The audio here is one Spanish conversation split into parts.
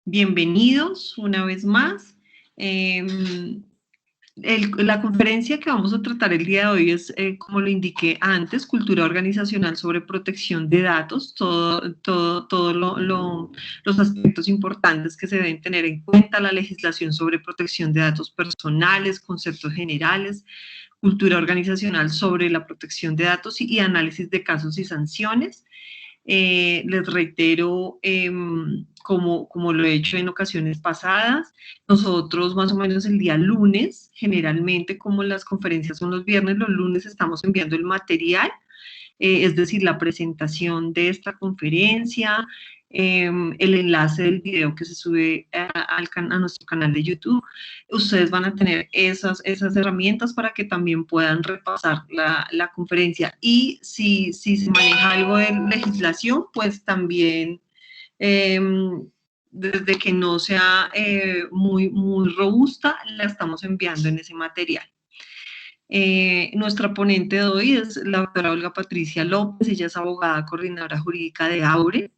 Bienvenidos una vez más. Em, la conferencia que vamos a tratar el día de hoy es, como lo indiqué antes, cultura organizacional sobre protección de datos, los aspectos importantes que se deben tener en cuenta, la legislación sobre protección de datos personales, conceptos generales, cultura organizacional sobre la protección de datos y análisis de casos y sanciones. Les reitero, como lo he hecho en ocasiones pasadas, nosotros más o menos el día lunes, generalmente como las conferencias son los viernes, los lunes estamos enviando el material, es decir, la presentación de esta conferencia, el enlace del video que se sube a nuestro canal de YouTube. Ustedes van a tener esas herramientas para que también puedan repasar la conferencia. Y si se maneja algo de legislación, pues también, desde que no sea muy robusta, la estamos enviando en ese material. Nuestra ponente de hoy es la doctora Olga Patricia López. Ella es abogada coordinadora jurídica de AURE,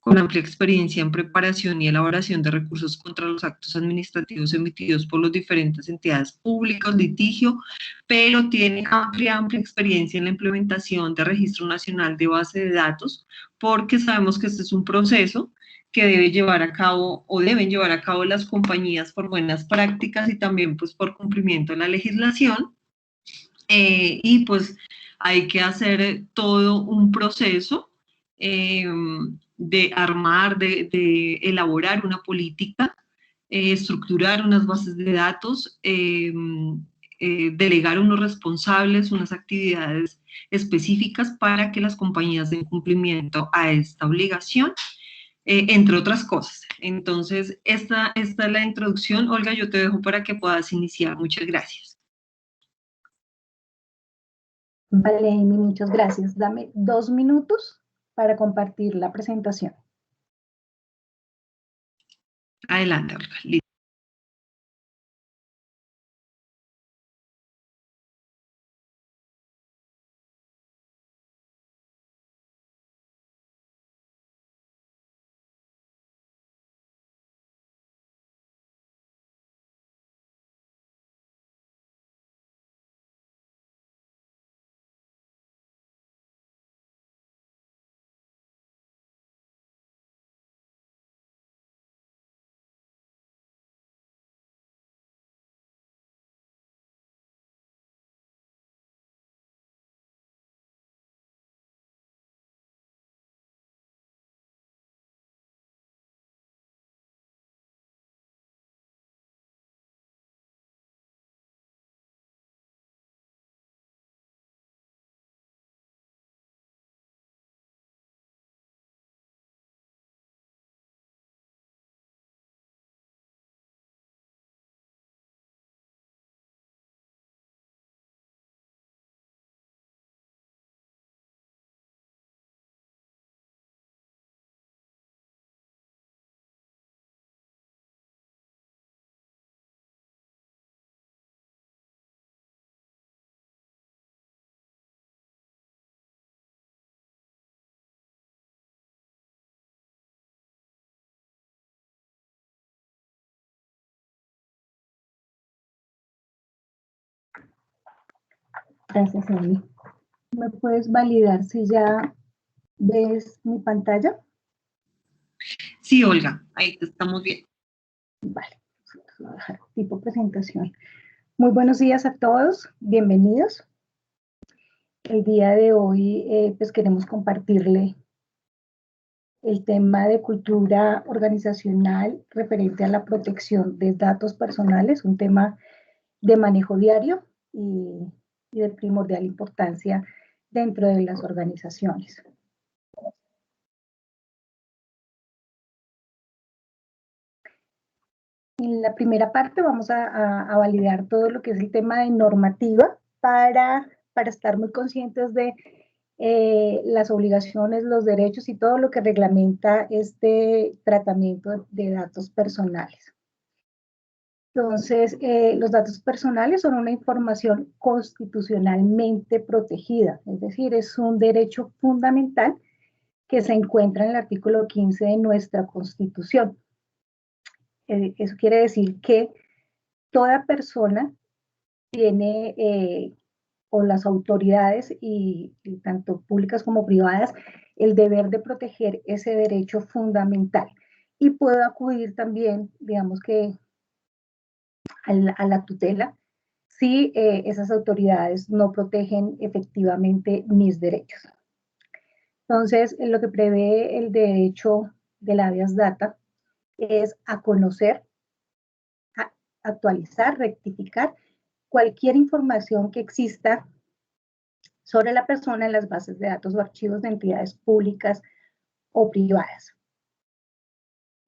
con amplia experiencia en preparación y elaboración de recursos contra los actos administrativos emitidos por las diferentes entidades públicas, litigio, pero tiene amplia experiencia en la implementación de Registro Nacional de Base de Datos, porque sabemos que este es un proceso que debe llevar a cabo o deben llevar a cabo las compañías por buenas prácticas y también pues por cumplimiento de la legislación. Y pues hay que hacer todo un proceso de armar, de elaborar una política, estructurar unas bases de datos, delegar unos responsables, unas actividades específicas para que las compañías den cumplimiento a esta obligación, entre otras cosas. Entonces, esta es la introducción. Olga, yo te dejo para que puedas iniciar. Muchas gracias. Vale, Amy, muchas gracias. Dame 2 minutos para compartir la presentación. Adelante, Olga. Gracias, Amy. ¿Me puedes validar si ya ves mi pantalla? Sí, Olga, ahí te estamos viendo. Vale, voy a dejar tipo presentación. Muy buenos días a todos, bienvenidos. El día de hoy pues queremos compartirle el tema de cultura organizacional referente a la protección de datos personales, un tema de manejo diario y de primordial importancia dentro de las organizaciones. En la primera parte vamos a validar todo lo que es el tema de normativa para estar muy conscientes de las obligaciones, los derechos y todo lo que reglamenta este tratamiento de datos personales. Entonces, los datos personales son una información constitucionalmente protegida, es decir, es un derecho fundamental que se encuentra en el artículo 15 de nuestra Constitución. Eso quiere decir que toda persona tiene, o las autoridades, y tanto públicas como privadas, el deber de proteger ese derecho fundamental. Y puedo acudir también, digamos que, a la tutela si esas autoridades no protegen efectivamente mis derechos. Entonces, lo que prevé el derecho del habeas data es a conocer, a actualizar, rectificar cualquier información que exista sobre la persona en las bases de datos o archivos de entidades públicas o privadas.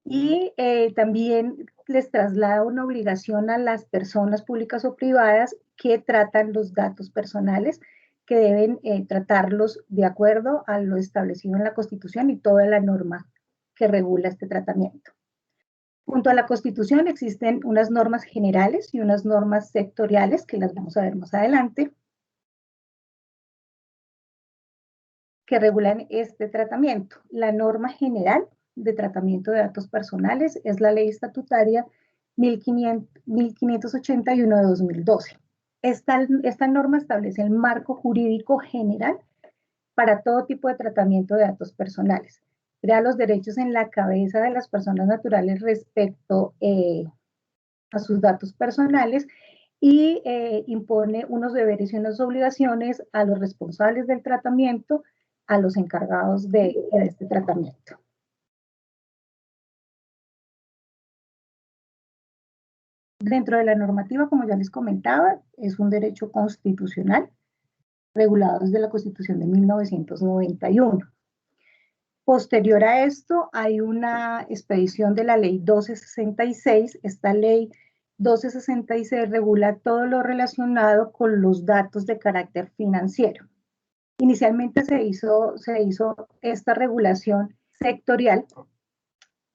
Y también les traslada una obligación a las personas públicas o privadas que tratan los datos personales, que deben tratarlos de acuerdo a lo establecido en la Constitución y toda la norma que regula este tratamiento. Junto a la Constitución existen unas normas generales y unas normas sectoriales, que las vamos a ver más adelante, que regulan este tratamiento. La norma general de tratamiento de datos personales es la Ley Estatutaria 1581 de 2012. Esta norma establece el marco jurídico general para todo tipo de tratamiento de datos personales. Crea los derechos en la cabeza de las personas naturales respecto a sus datos personales y impone unos deberes y unas obligaciones a los responsables del tratamiento, a los encargados de este tratamiento. Dentro de la normativa, como ya les comentaba, es un derecho constitucional regulado desde la Constitución de 1991. Posterior a esto, hay una expedición de la Ley 1266. Esta Ley 1266 regula todo lo relacionado con los datos de carácter financiero. Inicialmente se hizo esta regulación sectorial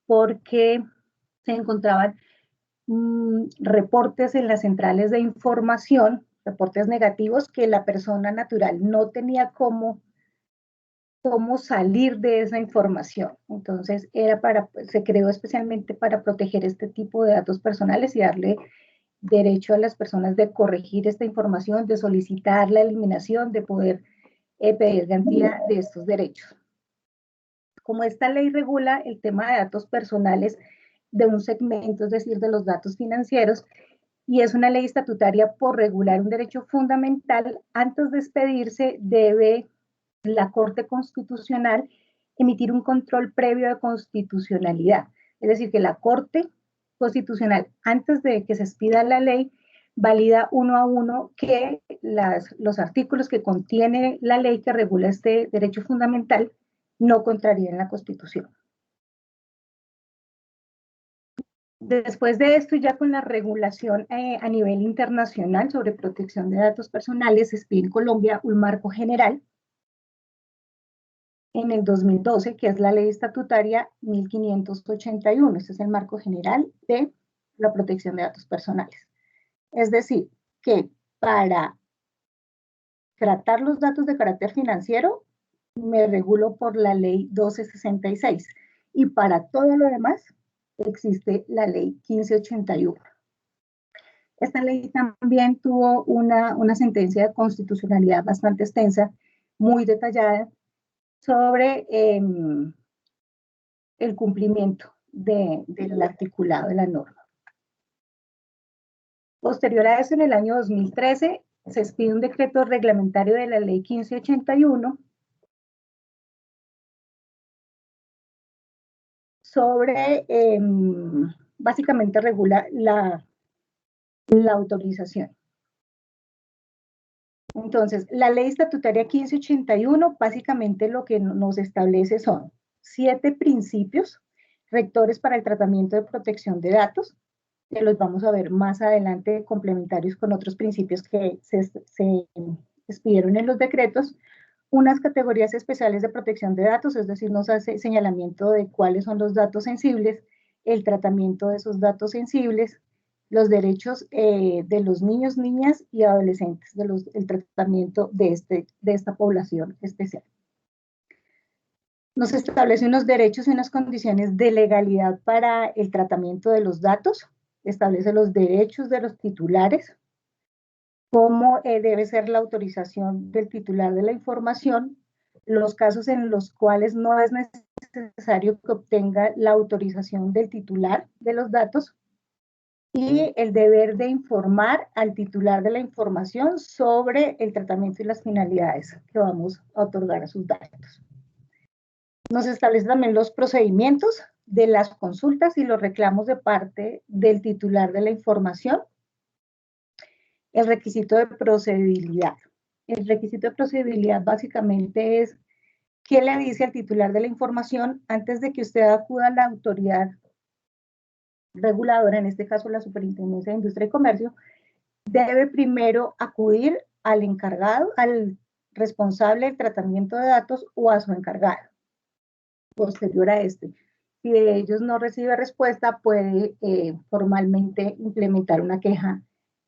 porque se encontraban reportes en las centrales de información, reportes negativos que la persona natural no tenía cómo salir de esa información. Entonces se creó especialmente para proteger este tipo de datos personales y darle derecho a las personas de corregir esta información, de solicitar la eliminación, de poder pedir garantía de estos derechos. Como esta ley regula el tema de datos personales de un segmento, es decir, de los datos financieros, y es una ley estatutaria por regular un derecho fundamental, antes de expedirse debe la Corte Constitucional emitir un control previo de constitucionalidad. Es decir, que la Corte Constitucional, antes de que se expida la ley, valida uno a uno que los artículos que contiene la ley que regula este derecho fundamental no contrarían la Constitución. Después de esto, ya con la regulación a nivel internacional sobre protección de datos personales, se expide en Colombia un marco general en el 2012, que es la Ley Estatutaria 1581. Este es el marco general de la protección de datos personales. Es decir, que para tratar los datos de carácter financiero, me regulo por la Ley 1266. Y para todo lo demás, existe la Ley 1581. Esta ley también tuvo una sentencia de constitucionalidad bastante extensa, muy detallada, sobre el cumplimiento del articulado de la norma. Posterior a eso, en el año 2013, se expide un decreto reglamentario de la Ley 1581 sobre, básicamente regula la autorización. Entonces, la Ley Estatutaria 1581 básicamente lo que nos establece son 7 principios rectores para el tratamiento de protección de datos, que los vamos a ver más adelante complementarios con otros principios que se expidieron en los decretos, unas categorías especiales de protección de datos, es decir, nos hace señalamiento de cuáles son los datos sensibles, el tratamiento de esos datos sensibles, los derechos de los niños, niñas y adolescentes, el tratamiento de esta población especial. Nos establece unos derechos y unas condiciones de legalidad para el tratamiento de los datos, establece los derechos de los titulares, cómo debe ser la autorización del titular de la información, los casos en los cuales no es necesario que obtenga la autorización del titular de los datos y el deber de informar al titular de la información sobre el tratamiento y las finalidades que vamos a otorgar a sus datos. Nos establece también los procedimientos de las consultas y los reclamos de parte del titular de la información. El requisito de procedibilidad. El requisito de procedibilidad básicamente es qué le dice al titular de la información antes de que usted acuda a la autoridad reguladora, en este caso la Superintendencia de Industria y Comercio, debe primero acudir al encargado, al responsable del tratamiento de datos o a su encargado, posterior a este. Si de ellos no recibe respuesta, puede formalmente implementar una queja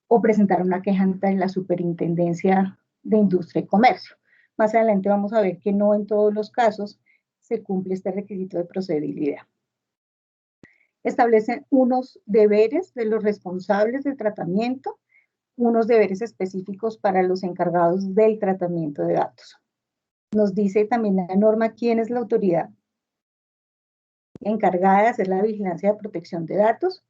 o presentar una queja ante la Superintendencia de Industria y Comercio. Más adelante vamos a ver que no en todos los casos se cumple este requisito de procedibilidad. Establecen unos deberes de los responsables del tratamiento, unos deberes específicos para los encargados del tratamiento de datos. Nos dice también la norma quién es la autoridad encargada de hacer la vigilancia de protección de datos,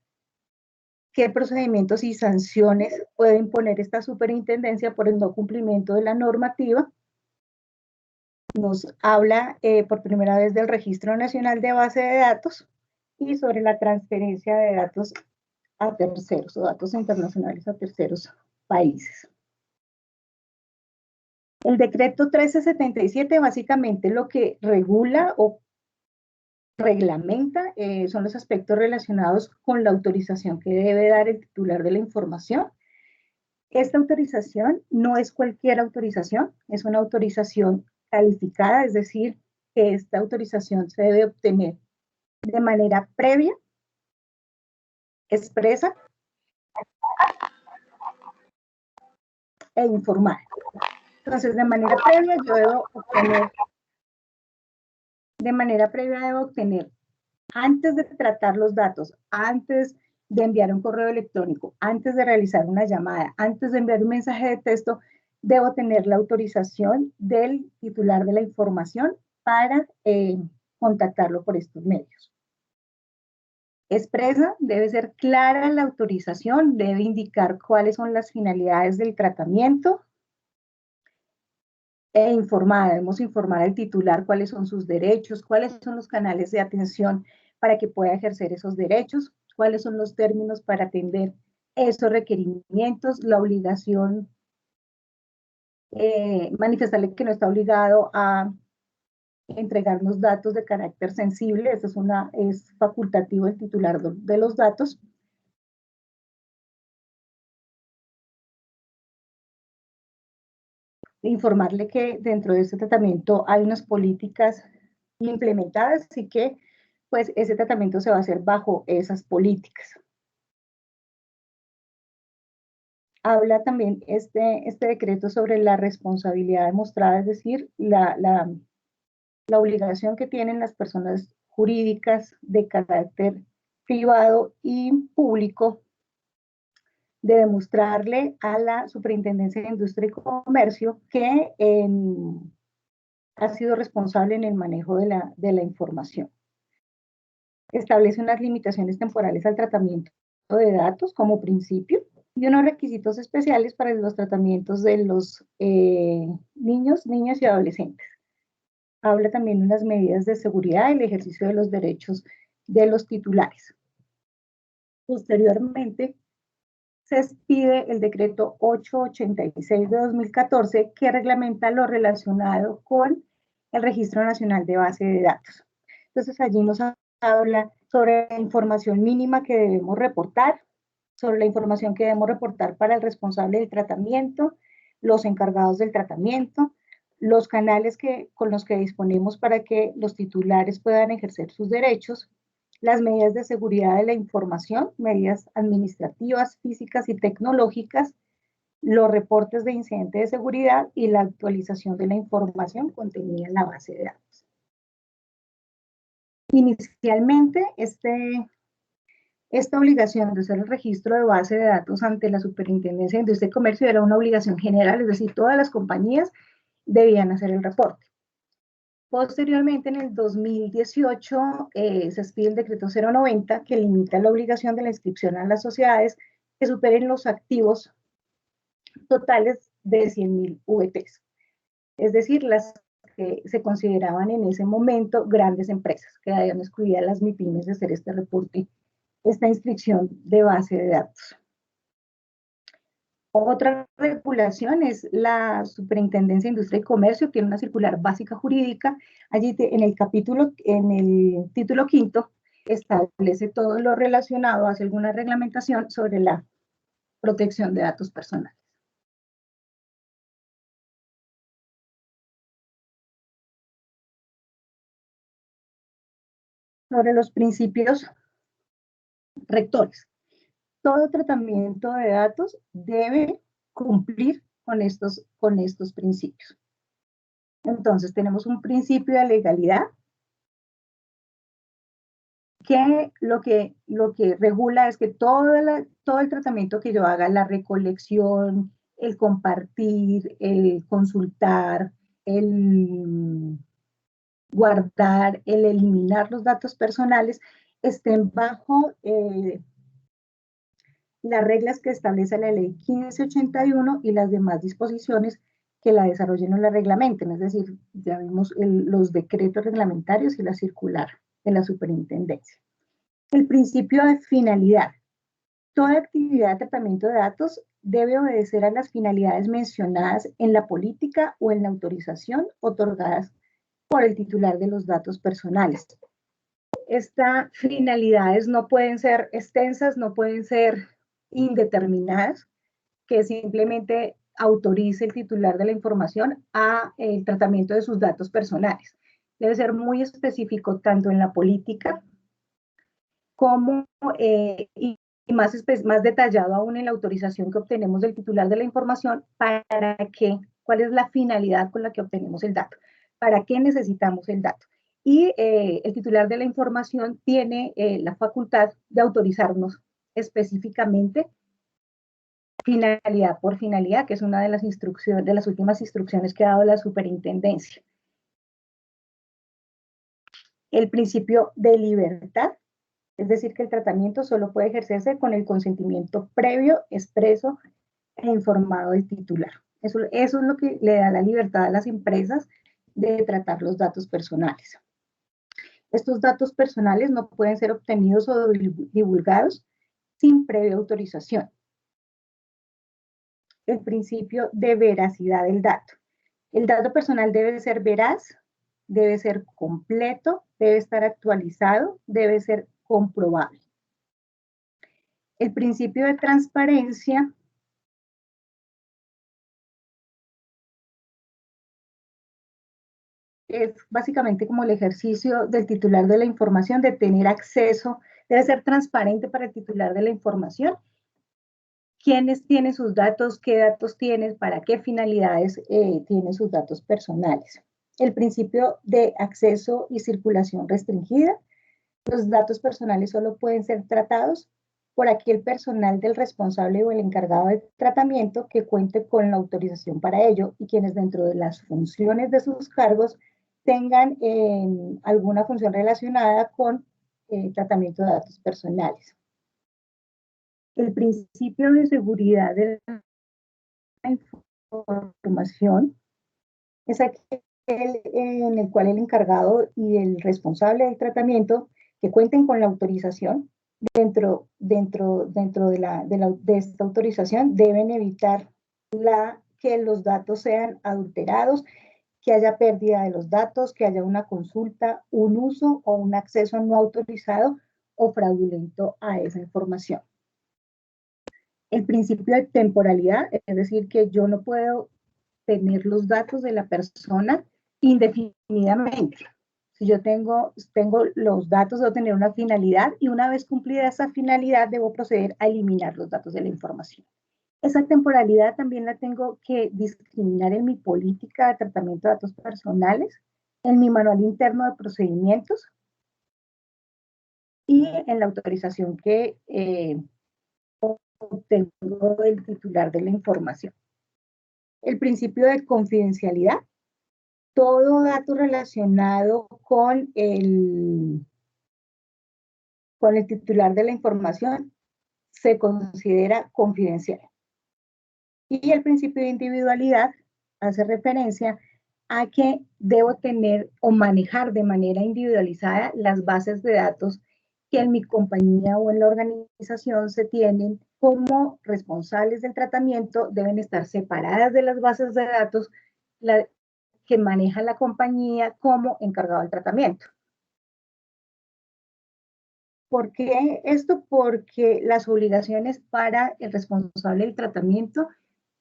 qué procedimientos y sanciones puede imponer esta superintendencia por el no cumplimiento de la normativa. Nos habla por primera vez del Registro Nacional de Base de Datos y sobre la transferencia de datos a terceros o datos internacionales a terceros países. El decreto 1377 básicamente lo que regula o reglamenta son los aspectos relacionados con la autorización que debe dar el titular de la información. Esta autorización no es cualquier autorización, es una autorización calificada, es decir, que esta autorización se debe obtener de manera previa, expresa e informal. Entonces, de manera previa yo debo obtener, antes de tratar los datos, antes de enviar un correo electrónico, antes de realizar una llamada, antes de enviar un mensaje de texto, debo tener la autorización del titular de la información para contactarlo por estos medios. Expresa, debe ser clara la autorización, debe indicar cuáles son las finalidades del tratamiento, e informada, debemos informar al titular cuáles son sus derechos, cuáles son los canales de atención para que pueda ejercer esos derechos, cuáles son los términos para atender esos requerimientos, la obligación, manifestarle que no está obligado a entregarnos datos de carácter sensible, eso es facultativo el titular de los datos. Informarle que dentro de este tratamiento hay unas políticas implementadas y que pues ese tratamiento se va a hacer bajo esas políticas. Habla también este decreto sobre la responsabilidad demostrada, es decir, la obligación que tienen las personas jurídicas de carácter privado y público de demostrarle a la Superintendencia de Industria y Comercio que ha sido responsable en el manejo de la información. Establece unas limitaciones temporales al tratamiento de datos como principio y unos requisitos especiales para los tratamientos de los niños, niñas y adolescentes. Habla también de unas medidas de seguridad y el ejercicio de los derechos de los titulares. Posteriormente, se expide el decreto 886 de 2014 que reglamenta lo relacionado con el Registro Nacional de Base de Datos. Entonces allí nos habla sobre la información mínima que debemos reportar, sobre la información que debemos reportar para el responsable del tratamiento, los encargados del tratamiento, los canales con los que disponemos para que los titulares puedan ejercer sus derechos, las medidas de seguridad de la información, medidas administrativas, físicas y tecnológicas, los reportes de incidente de seguridad y la actualización de la información contenida en la base de datos. Inicialmente, esta obligación de hacer el registro de base de datos ante la Superintendencia de Industria y Comercio era una obligación general, es decir, todas las compañías debían hacer el reporte. Posteriormente, en el 2018, se expide el decreto 090 que limita la obligación de la inscripción a las sociedades que superen los activos totales de 100.000 VTs, es decir, las que se consideraban en ese momento grandes empresas, que habían excluido a las MIPYMES de hacer este reporte, esta inscripción de base de datos. Otra regulación es la Superintendencia de Industria y Comercio, tiene una circular básica jurídica. Allí en el título quinto, establece todo lo relacionado, hace alguna reglamentación sobre la protección de datos personales. Sobre los principios rectores. Todo tratamiento de datos debe cumplir con estos principios. Entonces, tenemos un principio de legalidad que lo que regula es que todo el tratamiento que yo haga, la recolección, el compartir, el consultar, el guardar, el eliminar los datos personales, estén bajo las reglas que establece la ley 1581 y las demás disposiciones que la desarrollen o la reglamenten, es decir, ya vimos los decretos reglamentarios y la circular de la superintendencia. El principio de finalidad. Toda actividad de tratamiento de datos debe obedecer a las finalidades mencionadas en la política o en la autorización otorgadas por el titular de los datos personales. Estas finalidades no pueden ser extensas, no pueden ser indeterminadas, que simplemente autorice el titular de la información a el tratamiento de sus datos personales. Debe ser muy específico tanto en la política como y más detallado aún en la autorización que obtenemos del titular de la información para que, cuál es la finalidad con la que obtenemos el dato, para qué necesitamos el dato. Y el titular de la información tiene la facultad de autorizarnos específicamente finalidad por finalidad, que es una de las instrucciones, de las últimas instrucciones que ha dado la superintendencia. El principio de libertad, es decir, que el tratamiento solo puede ejercerse con el consentimiento previo, expreso e informado del titular. Eso es lo que le da la libertad a las empresas de tratar los datos personales. Estos datos personales no pueden ser obtenidos o divulgados sin previa autorización. El principio de veracidad del dato. El dato personal debe ser veraz, debe ser completo, debe estar actualizado, debe ser comprobable. El principio de transparencia es básicamente como el ejercicio del titular de la información de tener acceso, debe ser transparente para el titular de la información. ¿Quiénes tienen sus datos? ¿Qué datos tienen? ¿Para qué finalidades tienen sus datos personales? El principio de acceso y circulación restringida. Los datos personales solo pueden ser tratados por aquel personal del responsable o el encargado de tratamiento que cuente con la autorización para ello y quienes dentro de las funciones de sus cargos tengan alguna función relacionada con tratamiento de datos personales. El principio de seguridad de la información es aquel en el cual el encargado y el responsable del tratamiento que cuenten con la autorización dentro de esta autorización deben evitar que los datos sean adulterados, que haya pérdida de los datos, que haya una consulta, un uso o un acceso no autorizado o fraudulento a esa información. El principio de temporalidad, es decir, que yo no puedo tener los datos de la persona indefinidamente. Si yo tengo los datos, debo tener una finalidad y una vez cumplida esa finalidad, debo proceder a eliminar los datos de la información. Esa temporalidad también la tengo que discriminar en mi política de tratamiento de datos personales, en mi manual interno de procedimientos y en la autorización que obtengo del titular de la información. El principio de confidencialidad. Todo dato relacionado con el titular de la información se considera confidencial. Y el principio de individualidad hace referencia a que debo tener o manejar de manera individualizada las bases de datos que en mi compañía o en la organización se tienen como responsables del tratamiento, deben estar separadas de las bases de datos que maneja la compañía como encargado del tratamiento. ¿Por qué esto? Porque las obligaciones para el responsable del tratamiento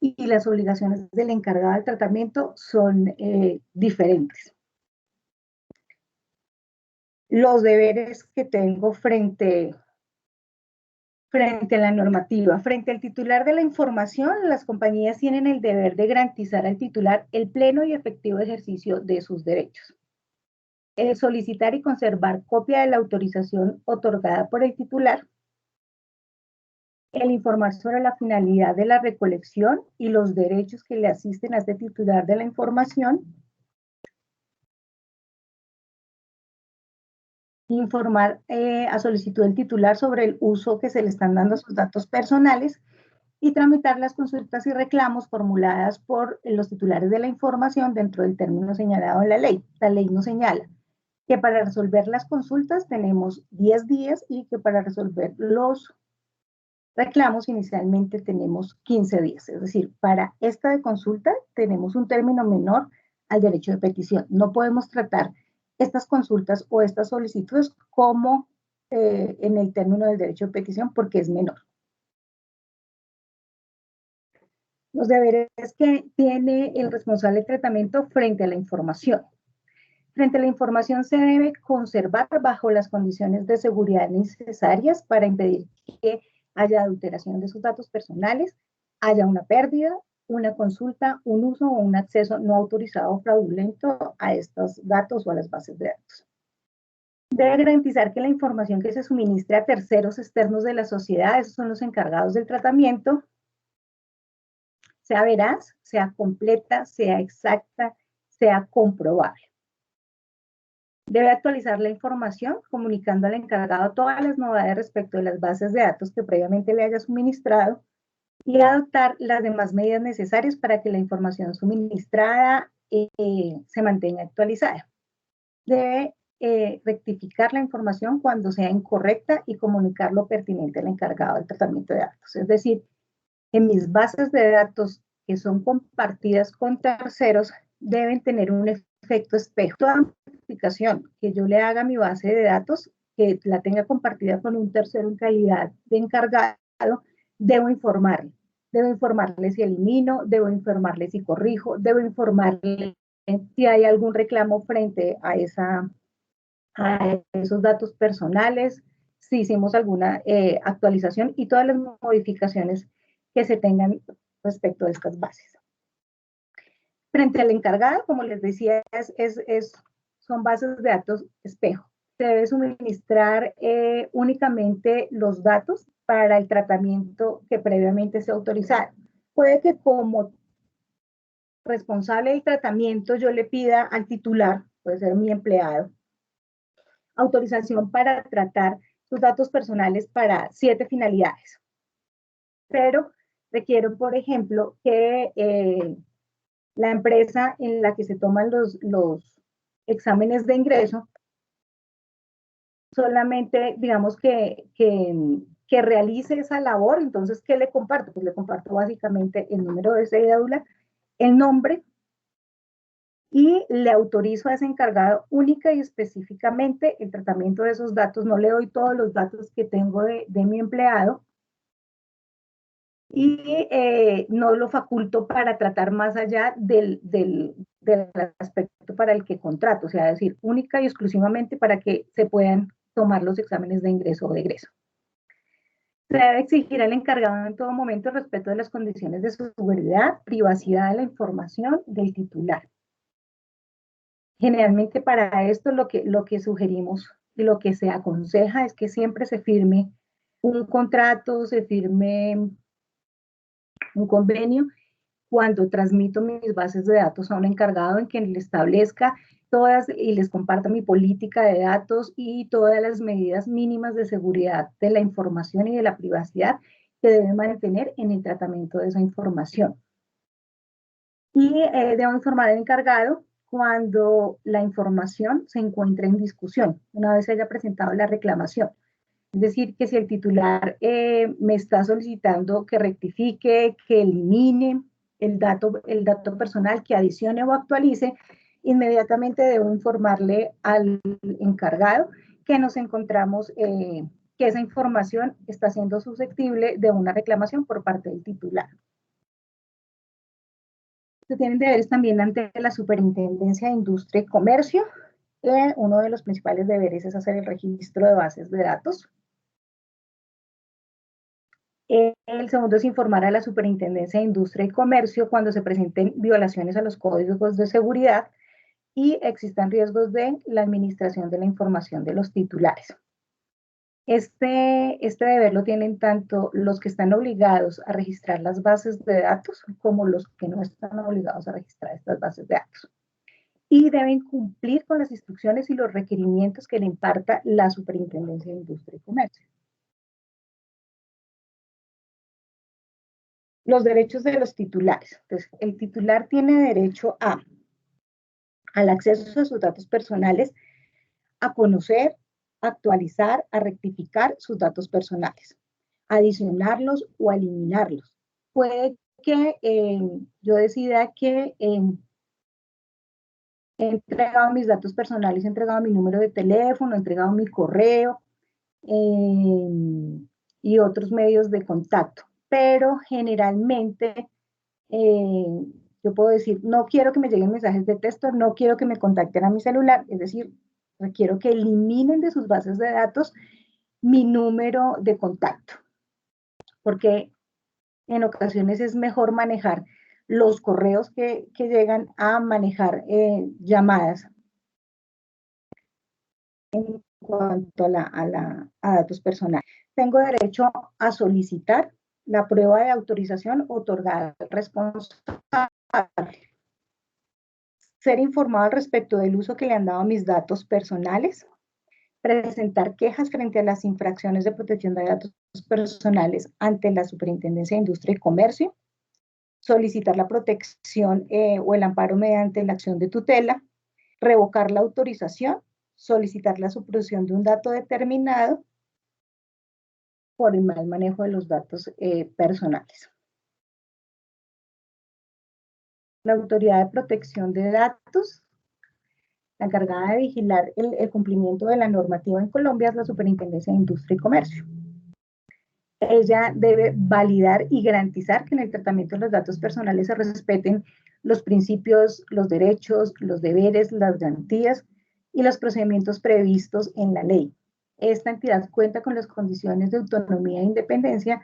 y las obligaciones del encargado del tratamiento son diferentes. Los deberes que tengo frente a la normativa. Frente al titular de la información, las compañías tienen el deber de garantizar al titular el pleno y efectivo ejercicio de sus derechos. Solicitar y conservar copia de la autorización otorgada por el titular. El informar sobre la finalidad de la recolección y los derechos que le asisten a este titular de la información. Informar a solicitud del titular sobre el uso que se le están dando a sus datos personales y tramitar las consultas y reclamos formuladas por los titulares de la información dentro del término señalado en la ley. La ley nos señala que para resolver las consultas tenemos 10 días y que para resolver los reclamos inicialmente tenemos 15 días. Es decir, para esta de consulta tenemos un término menor al derecho de petición. No podemos tratar estas consultas o estas solicitudes como en el término del derecho de petición porque es menor. Los deberes que tiene el responsable de tratamiento frente a la información. Frente a la información se debe conservar bajo las condiciones de seguridad necesarias para impedir que haya adulteración de sus datos personales, haya una pérdida, una consulta, un uso o un acceso no autorizado o fraudulento a estos datos o a las bases de datos. Debe garantizar que la información que se suministre a terceros externos de la sociedad, esos son los encargados del tratamiento, sea veraz, sea completa, sea exacta, sea comprobable. Debe actualizar la información comunicando al encargado todas las novedades respecto de las bases de datos que previamente le haya suministrado y adoptar las demás medidas necesarias para que la información suministrada se mantenga actualizada. Debe rectificar la información cuando sea incorrecta y comunicar lo pertinente al encargado del tratamiento de datos. Es decir, en mis bases de datos que son compartidas con terceros deben tener un efecto espejo. Toda modificación que yo le haga a mi base de datos, que la tenga compartida con un tercero en calidad de encargado, debo informarle. Debo informarle si elimino, debo informarle si corrijo, debo informarle si hay algún reclamo frente a esos datos personales, si hicimos alguna actualización y todas las modificaciones que se tengan respecto a estas bases. Frente al encargado, como les decía, son bases de datos espejo. Se debe suministrar únicamente los datos para el tratamiento que previamente se autorizaron. Puede que como responsable del tratamiento yo le pida al titular, puede ser mi empleado, autorización para tratar sus datos personales para 7 finalidades. Pero requiero, por ejemplo, que la empresa en la que se toman los exámenes de ingreso solamente, digamos, que realice esa labor. Entonces, ¿qué le comparto? Pues le comparto básicamente el número de cédula, el nombre, y le autorizo a ese encargado única y específicamente el tratamiento de esos datos. No le doy todos los datos que tengo de mi empleado y no lo faculto para tratar más allá del aspecto para el que contrato, o sea, es decir, única y exclusivamente para que se puedan tomar los exámenes de ingreso o de egreso. Se debe exigir al encargado en todo momento el respeto de las condiciones de seguridad, privacidad de la información del titular. Generalmente para esto lo que sugerimos y lo que se aconseja es que siempre se firme un contrato, se firme un convenio cuando transmito mis bases de datos a un encargado en quien le establezca todas y les comparta mi política de datos y todas las medidas mínimas de seguridad de la información y de la privacidad que debe mantener en el tratamiento de esa información. Y debo informar al encargado cuando la información se encuentra en discusión, una vez haya presentado la reclamación. Es decir, que si el titular me está solicitando que rectifique, que elimine el dato personal, que adicione o actualice, inmediatamente debo informarle al encargado que nos encontramos, que esa información está siendo susceptible de una reclamación por parte del titular. Se tienen deberes también ante la Superintendencia de Industria y Comercio. Uno de los principales deberes es hacer el registro de bases de datos. El segundo es informar a la Superintendencia de Industria y Comercio cuando se presenten violaciones a los códigos de seguridad y existan riesgos de la administración de la información de los titulares. Este deber lo tienen tanto los que están obligados a registrar las bases de datos como los que no están obligados a registrar estas bases de datos. Y deben cumplir con las instrucciones y los requerimientos que le imparta la Superintendencia de Industria y Comercio. Los derechos de los titulares. Entonces, el titular tiene derecho al acceso a sus datos personales, a conocer, actualizar, a rectificar sus datos personales, adicionarlos o eliminarlos. Puede que yo decida que he entregado mis datos personales, he entregado mi número de teléfono, he entregado mi correo y otros medios de contacto. Pero generalmente yo puedo decir, no quiero que me lleguen mensajes de texto, no quiero que me contacten a mi celular, es decir, requiero que eliminen de sus bases de datos mi número de contacto, porque en ocasiones es mejor manejar los correos que llegan a manejar llamadas en cuanto a datos personales. Tengo derecho a solicitar la prueba de autorización otorgada al responsable, ser informado al respecto del uso que le han dado a mis datos personales, presentar quejas frente a las infracciones de protección de datos personales ante la Superintendencia de Industria y Comercio, solicitar la protección o el amparo mediante la acción de tutela, revocar la autorización, solicitar la supresión de un dato determinado por el mal manejo de los datos personales. La Autoridad de Protección de Datos, la encargada de vigilar el cumplimiento de la normativa en Colombia, es la Superintendencia de Industria y Comercio. Ella debe validar y garantizar que en el tratamiento de los datos personales se respeten los principios, los derechos, los deberes, las garantías y los procedimientos previstos en la ley. Esta entidad cuenta con las condiciones de autonomía e independencia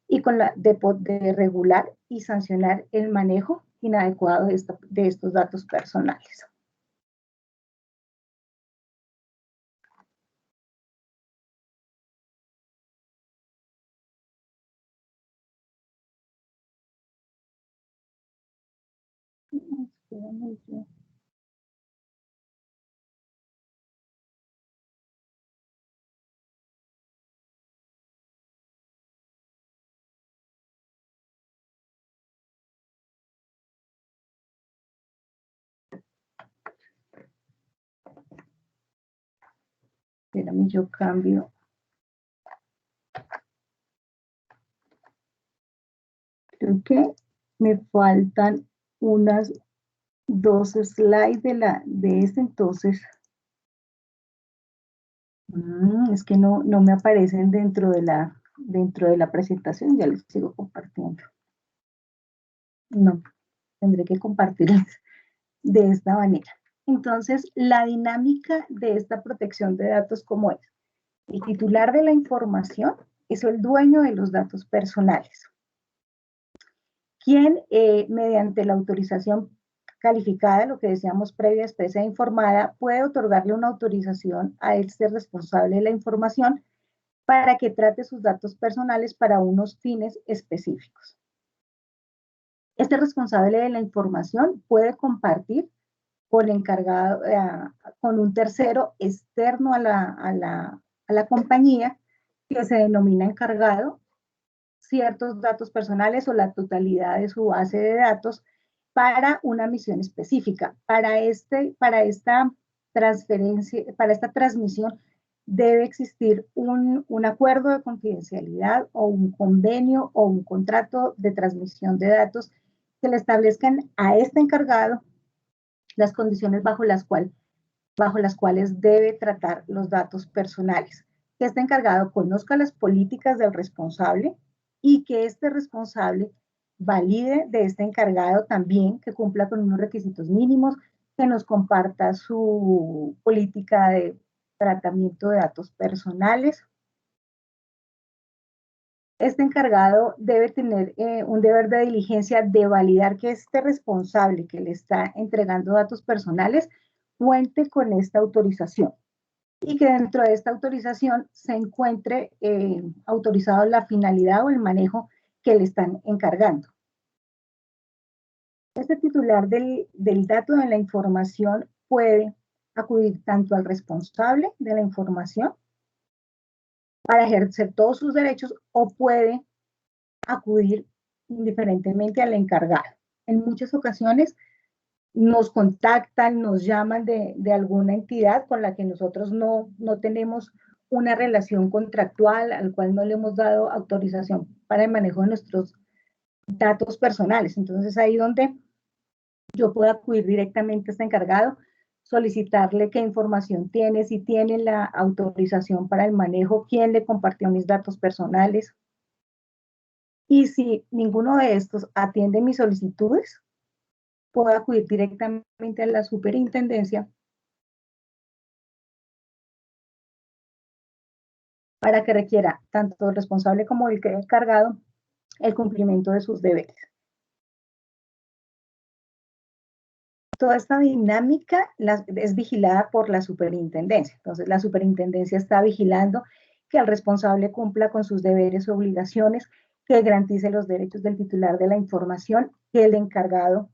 y con la de regular y sancionar el manejo inadecuado de estos datos personales. Espérame, yo cambio. Creo que me faltan unas 2 slides de este, entonces es que no me aparecen dentro de la presentación, ya les sigo compartiendo. No, tendré que compartirles de esta manera. Entonces, la dinámica de esta protección de datos, ¿cómo es? El titular de la información es el dueño de los datos personales, quien mediante la autorización calificada, lo que decíamos previa, expresa e informada, puede otorgarle una autorización a este responsable de la información para que trate sus datos personales para unos fines específicos. Este responsable de la información puede compartir con encargado, con un tercero externo a la compañía, que se denomina encargado, ciertos datos personales o la totalidad de su base de datos para una misión específica. Para esta transferencia, para esta transmisión, debe existir un acuerdo de confidencialidad o un convenio o un contrato de transmisión de datos que le establezcan a este encargado las condiciones bajo las cuales debe tratar los datos personales. Que este encargado conozca las políticas del responsable y que este responsable valide de este encargado también, que cumpla con unos requisitos mínimos, que nos comparta su política de tratamiento de datos personales. Este encargado debe tener un deber de diligencia de validar que este responsable que le está entregando datos personales cuente con esta autorización y que dentro de esta autorización se encuentre autorizado la finalidad o el manejo que le están encargando. Este titular del dato de la información puede acudir tanto al responsable de la información para ejercer todos sus derechos o puede acudir indiferentemente al encargado. En muchas ocasiones nos contactan, nos llaman de alguna entidad con la que nosotros no tenemos una relación contractual, al cual no le hemos dado autorización para el manejo de nuestros datos personales. Entonces ahí donde yo puedo acudir directamente a este encargado, solicitarle qué información tiene, si tiene la autorización para el manejo, quién le compartió mis datos personales. Y si ninguno de estos atiende mis solicitudes, puedo acudir directamente a la superintendencia para que requiera tanto el responsable como el que es encargado el cumplimiento de sus deberes. Toda esta dinámica es vigilada por la superintendencia. Entonces, la superintendencia está vigilando que el responsable cumpla con sus deberes o obligaciones, que garantice los derechos del titular de la información, que el encargado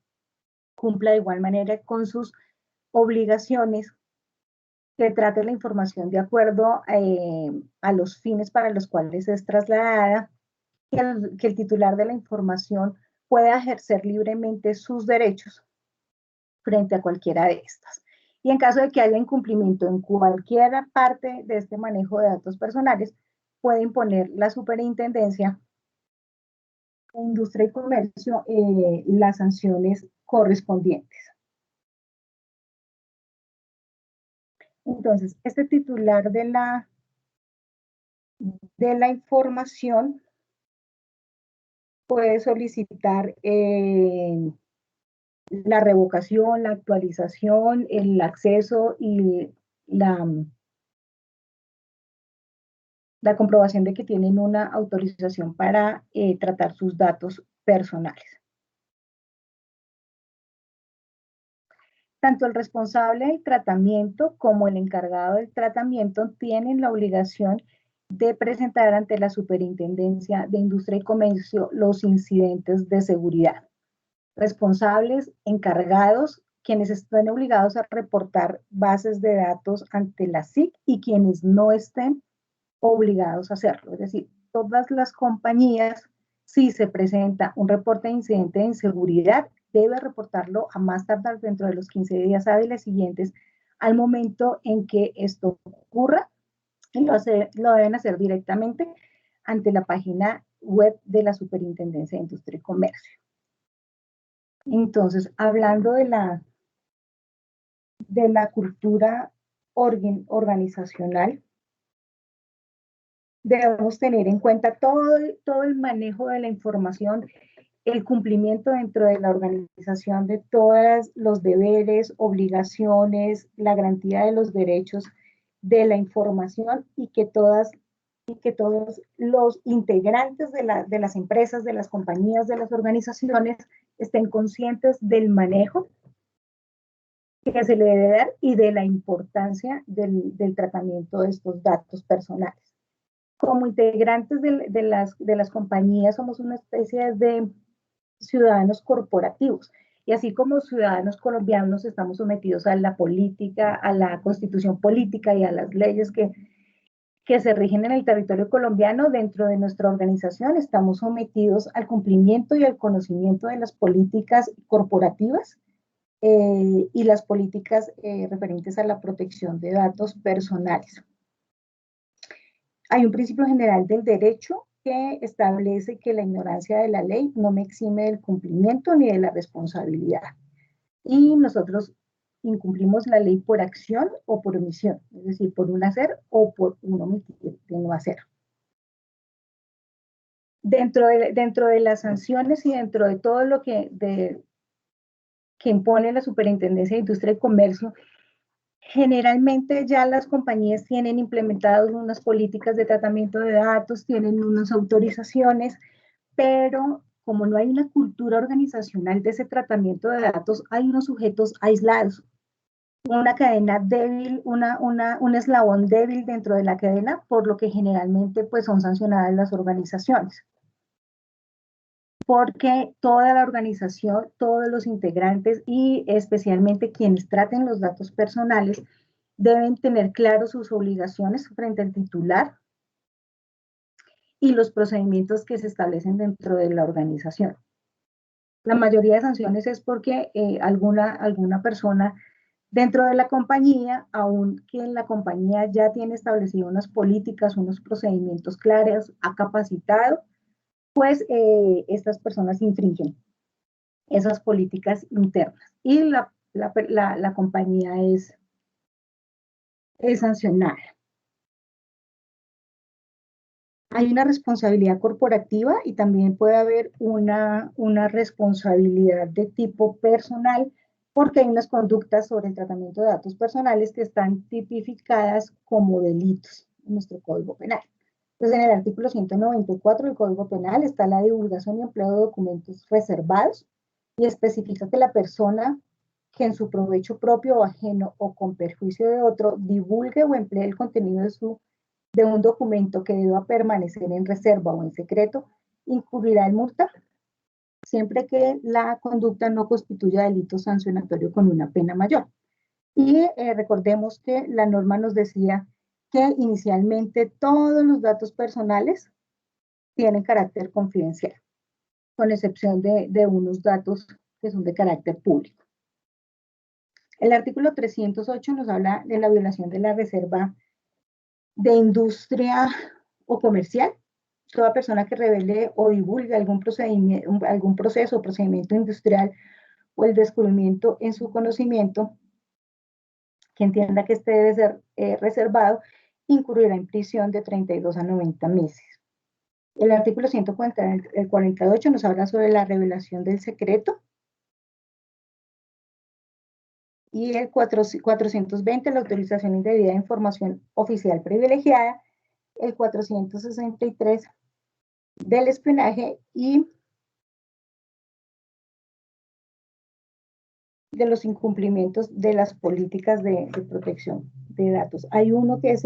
cumpla de igual manera con sus obligaciones, que trate la información de acuerdo a los fines para los cuales es trasladada, que el titular de la información pueda ejercer libremente sus derechos frente a cualquiera de estas. Y en caso de que haya incumplimiento en cualquier parte de este manejo de datos personales, puede imponer la superintendencia de Industria y Comercio las sanciones correspondientes. Entonces, este titular de la información puede solicitar la revocación, la actualización, el acceso y la comprobación de que tienen una autorización para tratar sus datos personales. Tanto el responsable del tratamiento como el encargado del tratamiento tienen la obligación de presentar ante la Superintendencia de Industria y Comercio los incidentes de seguridad. Responsables, encargados, quienes estén obligados a reportar bases de datos ante la SIC y quienes no estén obligados a hacerlo. Es decir, todas las compañías, si se presenta un reporte de incidente de inseguridad, debe reportarlo a más tardar dentro de los 15 días hábiles siguientes al momento en que esto ocurra, y lo deben hacer directamente ante la página web de la Superintendencia de Industria y Comercio. Entonces, hablando de la cultura organizacional, debemos tener en cuenta todo el manejo de la información, el cumplimiento dentro de la organización de todos los deberes, obligaciones, la garantía de los derechos de la información y que todos los integrantes de las empresas, de las compañías, de las organizaciones estén conscientes del manejo que se le debe dar y de la importancia del tratamiento de estos datos personales. Como integrantes de las compañías somos una especie de ciudadanos corporativos. Y así como ciudadanos colombianos estamos sometidos a la política, a la constitución política y a las leyes que se rigen en el territorio colombiano, dentro de nuestra organización estamos sometidos al cumplimiento y al conocimiento de las políticas corporativas y las políticas referentes a la protección de datos personales. Hay un principio general del derecho que establece que la ignorancia de la ley no me exime del cumplimiento ni de la responsabilidad. Y nosotros incumplimos la ley por acción o por omisión, es decir, por un hacer o por un omitir de no hacer. Dentro de las sanciones y dentro de todo lo que impone la Superintendencia de Industria y Comercio, generalmente ya las compañías tienen implementadas unas políticas de tratamiento de datos, tienen unas autorizaciones, pero como no hay una cultura organizacional de ese tratamiento de datos, hay unos sujetos aislados, una cadena débil, un eslabón débil dentro de la cadena, por lo que generalmente pues, son sancionadas las organizaciones. Porque toda la organización, todos los integrantes y especialmente quienes traten los datos personales deben tener claro sus obligaciones frente al titular y los procedimientos que se establecen dentro de la organización. La mayoría de sanciones es porque alguna persona dentro de la compañía, aunque la compañía ya tiene establecido unas políticas, unos procedimientos claros, ha capacitado, pues estas personas infringen esas políticas internas y la compañía es sancionada. Hay una responsabilidad corporativa y también puede haber una responsabilidad de tipo personal porque hay unas conductas sobre el tratamiento de datos personales que están tipificadas como delitos en nuestro Código Penal. Entonces, en el artículo 194 del Código Penal está la divulgación y empleo de documentos reservados y especifica que la persona que en su provecho propio o ajeno o con perjuicio de otro divulgue o emplee el contenido de un documento que deba permanecer en reserva o en secreto, incurrirá en multa siempre que la conducta no constituya delito sancionatorio con una pena mayor. Y recordemos que la norma nos decía que inicialmente todos los datos personales tienen carácter confidencial, con excepción de unos datos que son de carácter público. El artículo 308 nos habla de la violación de la reserva de industria o comercial. Toda persona que revele o divulgue algún proceso o procedimiento industrial o el descubrimiento en su conocimiento, que entienda que este debe ser reservado, incurrirá en prisión de 32 a 90 meses. El artículo 148 nos habla sobre la revelación del secreto. Y el 420, la autorización indebida de información oficial privilegiada. El 463 del espionaje y de los incumplimientos de las políticas de protección de datos. Hay uno que es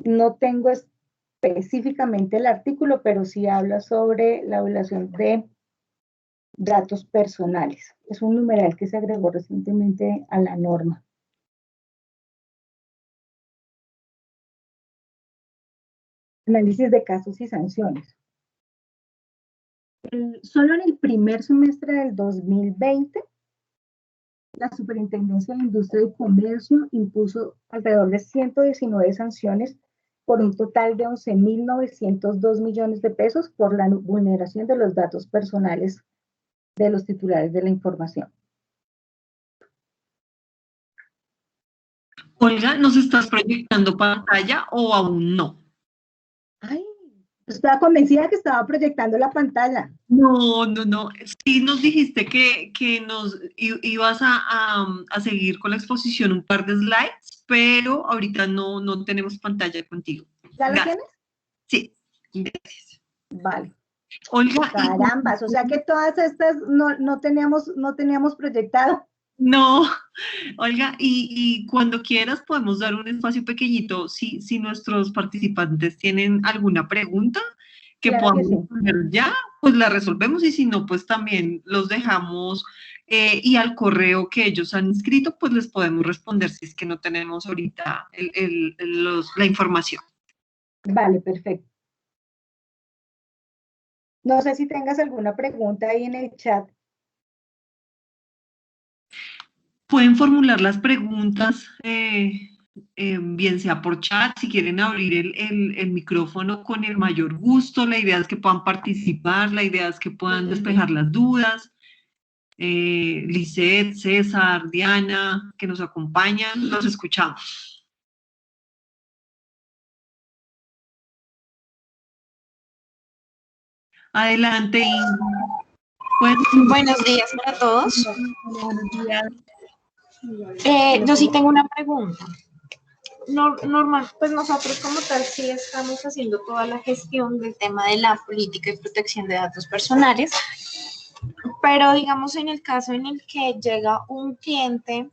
no tengo específicamente el artículo, pero sí habla sobre la violación de datos personales. Es un numeral que se agregó recientemente a la norma. Análisis de casos y sanciones. Solo en el primer semestre del 2020, la Superintendencia de Industria y Comercio impuso alrededor de 119 sanciones por un total de 11.902 millones de pesos por la vulneración de los datos personales de los titulares de la información. Olga, ¿nos estás proyectando pantalla o aún no? Ay, estaba convencida que estaba proyectando la pantalla. No. Sí nos dijiste que nos ibas a seguir con la exposición un par de slides, pero ahorita no tenemos pantalla contigo. ¿Ya la tienes? Sí, gracias. Vale. Olga. Carambas, o sea que todas estas no teníamos proyectado. No, Olga, y cuando quieras podemos dar un espacio pequeñito si nuestros participantes tienen alguna pregunta que Claro que podamos sí. responder ya, pues la resolvemos y si no, pues también los dejamos y al correo que ellos han inscrito, pues les podemos responder si es que no tenemos ahorita la información. Vale, perfecto. No sé si tengas alguna pregunta ahí en el chat. Pueden formular las preguntas, bien sea por chat, si quieren abrir el micrófono con el mayor gusto. La idea es que puedan participar, la idea es que puedan despejar las dudas. Lisette, César, Diana, que nos acompañan, los escuchamos. Adelante, Buenos días para todos. buenos días. Yo sí tengo una pregunta. Normal, pues nosotros como tal sí estamos haciendo toda la gestión del tema de la política y protección de datos personales, pero digamos en el caso en el que llega un cliente,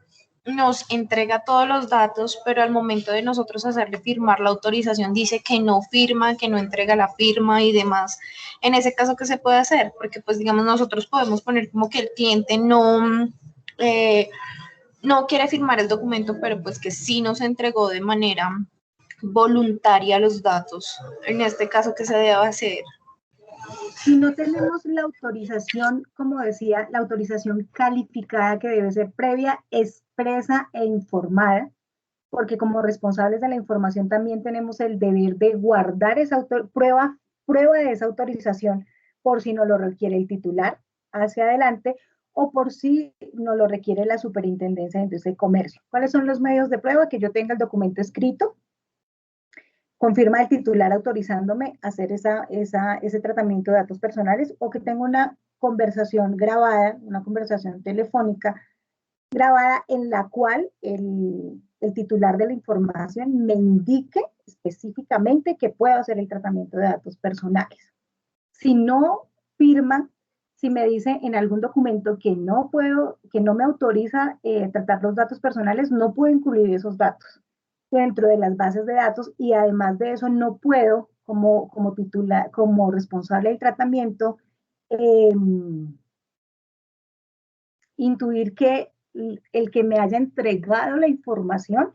nos entrega todos los datos, pero al momento de nosotros hacerle firmar la autorización dice que no firma, que no entrega la firma y demás. En ese caso, ¿qué se puede hacer? Porque pues digamos nosotros podemos poner como que el cliente eh, no quiere firmar el documento, pero pues que sí nos entregó de manera voluntaria los datos. En este caso, ¿qué se debe hacer? Si no tenemos la autorización, como decía, la autorización calificada que debe ser previa, expresa e informada, porque como responsables de la información también tenemos el deber de guardar esa prueba de esa autorización por si no lo requiere el titular hacia adelante o por si no lo requiere la Superintendencia de Industria y Comercio. ¿Cuáles son los medios de prueba? Que yo tenga el documento escrito, confirma el titular autorizándome a hacer ese tratamiento de datos personales o que tengo una conversación grabada, una conversación telefónica grabada en la cual el titular de la información me indique específicamente que puedo hacer el tratamiento de datos personales. Si no firma, si me dice en algún documento que no puedo, que no me autoriza tratar los datos personales, no puedo incluir esos datos dentro de las bases de datos y además de eso no puedo, como titular, como responsable del tratamiento, eh, intuir que el que me haya entregado la información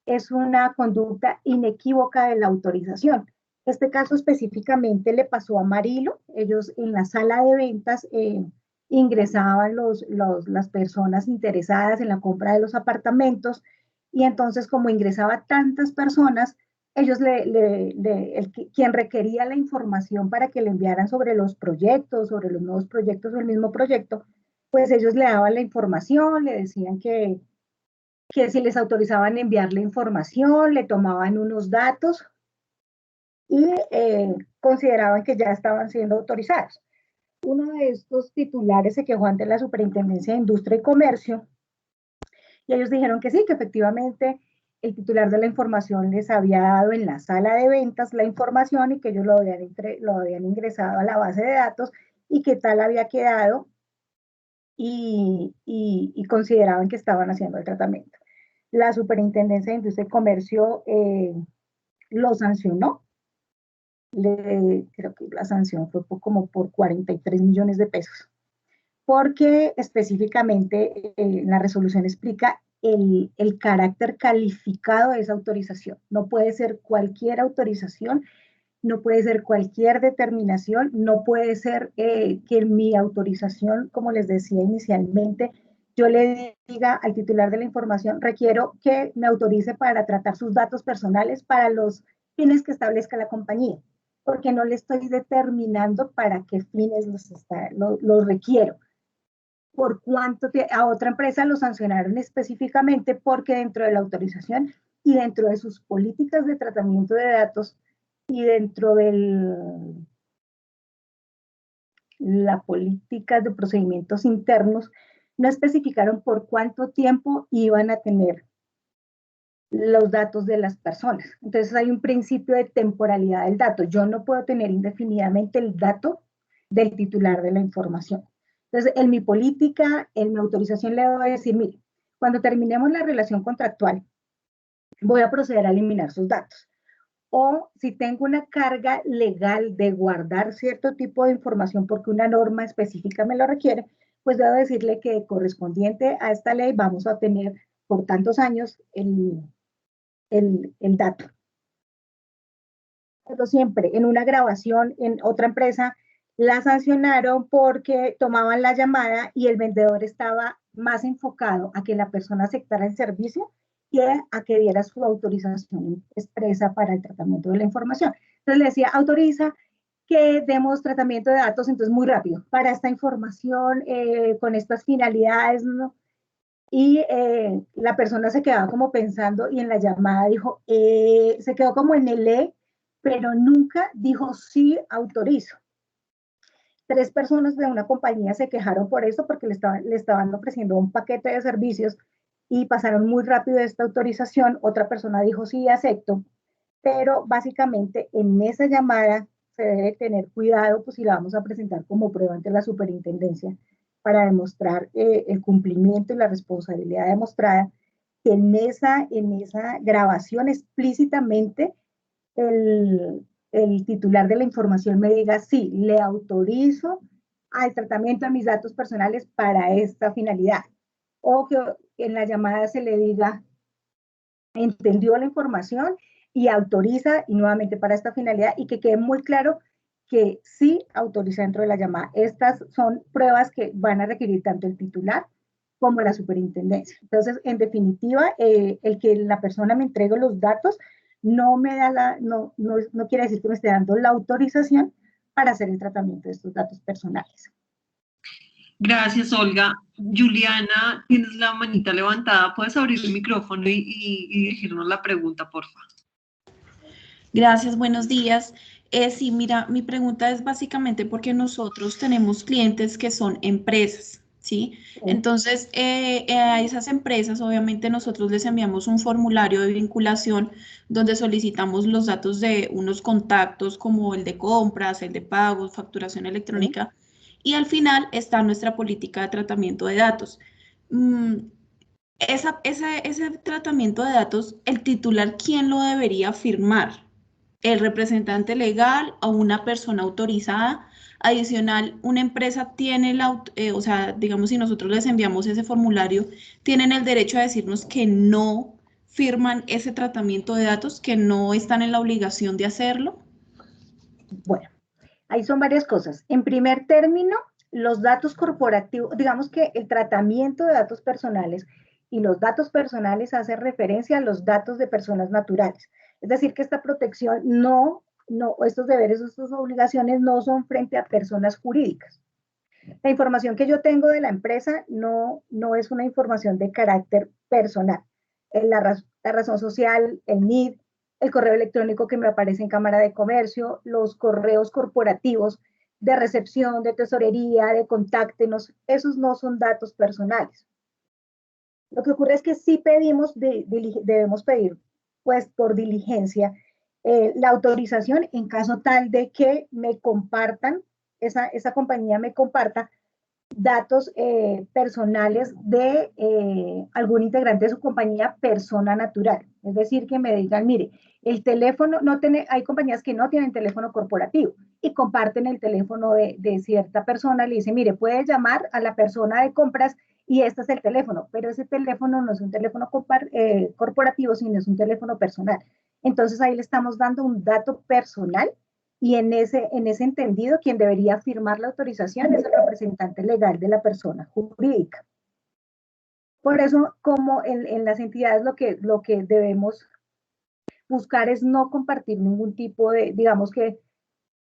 es una conducta inequívoca de la autorización. Este caso específicamente le pasó a Marilo. Ellos en la sala de ventas ingresaban las personas interesadas en la compra de los apartamentos y entonces como ingresaba tantas personas, ellos quien requería la información para que le enviaran sobre los proyectos, sobre los nuevos proyectos o el mismo proyecto, pues ellos le daban la información, le decían que si les autorizaban enviar la información, le tomaban unos datos y consideraban que ya estaban siendo autorizados. Uno de estos titulares se quejó ante la Superintendencia de Industria y Comercio y ellos dijeron que sí, que efectivamente el titular de la información les había dado en la sala de ventas la información y que ellos lo habían ingresado a la base de datos y que tal había quedado y consideraban que estaban haciendo el tratamiento. La Superintendencia de Industria y Comercio lo sancionó. Creo que la sanción fue como por 43 millones de pesos, porque específicamente la resolución explica el carácter calificado de esa autorización. No puede ser cualquier autorización, no puede ser cualquier determinación, no puede ser que mi autorización, como les decía inicialmente, yo le diga al titular de la información, requiero que me autorice para tratar sus datos personales para los fines que establezca la compañía, porque no le estoy determinando para qué fines los requiero. Por cuánto a otra empresa lo sancionaron específicamente porque dentro de la autorización y dentro de sus políticas de tratamiento de datos y dentro de la política de procedimientos internos, no especificaron por cuánto tiempo iban a tener los datos de las personas. Entonces hay un principio de temporalidad del dato. Yo no puedo tener indefinidamente el dato del titular de la información. Entonces, en mi política, en mi autorización le debo decir, mire, cuando terminemos la relación contractual, voy a proceder a eliminar sus datos. O si tengo una carga legal de guardar cierto tipo de información porque una norma específica me lo requiere, pues debo decirle que correspondiente a esta ley vamos a tener por tantos años el dato. Pero siempre en una grabación en otra empresa la sancionaron porque tomaban la llamada y el vendedor estaba más enfocado a que la persona aceptara el servicio que a que diera su autorización expresa para el tratamiento de la información. Entonces le decía, autoriza que demos tratamiento de datos, entonces muy rápido, para esta información, con estas finalidades, ¿no? Y la persona se quedaba como pensando y en la llamada dijo, se quedó como en el pero nunca dijo sí autorizo. 3 personas de una compañía se quejaron por eso porque le estaban ofreciendo un paquete de servicios y pasaron muy rápido esta autorización. Otra persona dijo sí acepto, pero básicamente en esa llamada se debe tener cuidado, pues si la vamos a presentar como prueba ante la superintendencia para demostrar el cumplimiento y la responsabilidad demostrada, que en esa grabación explícitamente el titular de la información me diga, sí, le autorizo al tratamiento de mis datos personales para esta finalidad. O que en la llamada se le diga, entendió la información y autoriza y nuevamente para esta finalidad, y que quede muy claro que sí autoriza dentro de la llamada. Estas son pruebas que van a requerir tanto el titular como la superintendencia. Entonces, en definitiva, el que la persona me entregue los datos no me da no quiere decir que me esté dando la autorización para hacer el tratamiento de estos datos personales. Gracias, Olga. Juliana, tienes la manita levantada. ¿Puedes abrir el micrófono y dirigirnos la pregunta, por favor? Gracias, buenos días. Sí, mira, mi pregunta es básicamente porque nosotros tenemos clientes que son empresas, ¿sí? Entonces, a esas empresas, obviamente, nosotros les enviamos un formulario de vinculación donde solicitamos los datos de unos contactos como el de compras, el de pagos, facturación electrónica, y al final está nuestra política de tratamiento de datos. Ese tratamiento de datos, el titular, ¿quién lo debería firmar? ¿El representante legal o una persona autorizada? Adicional, una empresa tiene o sea, digamos, si nosotros les enviamos ese formulario, tienen el derecho a decirnos que no firman ese tratamiento de datos, que no están en la obligación de hacerlo. Bueno, ahí son varias cosas. En primer término, los datos corporativos, digamos que el tratamiento de datos personales y los datos personales hace referencia a los datos de personas naturales. Es decir, que esta protección estos deberes, estas obligaciones no son frente a personas jurídicas. La información que yo tengo de la empresa no es una información de carácter personal. La razón social, el NID, el correo electrónico que me aparece en Cámara de Comercio, los correos corporativos de recepción, de tesorería, de contáctenos, esos no son datos personales. Lo que ocurre es que sí debemos pedir, pues por diligencia, la autorización en caso tal de que me compartan, esa compañía me comparta datos personales de algún integrante de su compañía, persona natural. Es decir, que me digan, mire, el teléfono, hay compañías que no tienen teléfono corporativo y comparten el teléfono de cierta persona, le dicen, mire, puede llamar a la persona de compras y este es el teléfono, pero ese teléfono no es un teléfono corporativo, sino es un teléfono personal. Entonces ahí le estamos dando un dato personal y en ese entendido, quien debería firmar la autorización es el representante legal de la persona jurídica. Por eso, como en las entidades lo que debemos buscar es no compartir ningún tipo de, digamos que,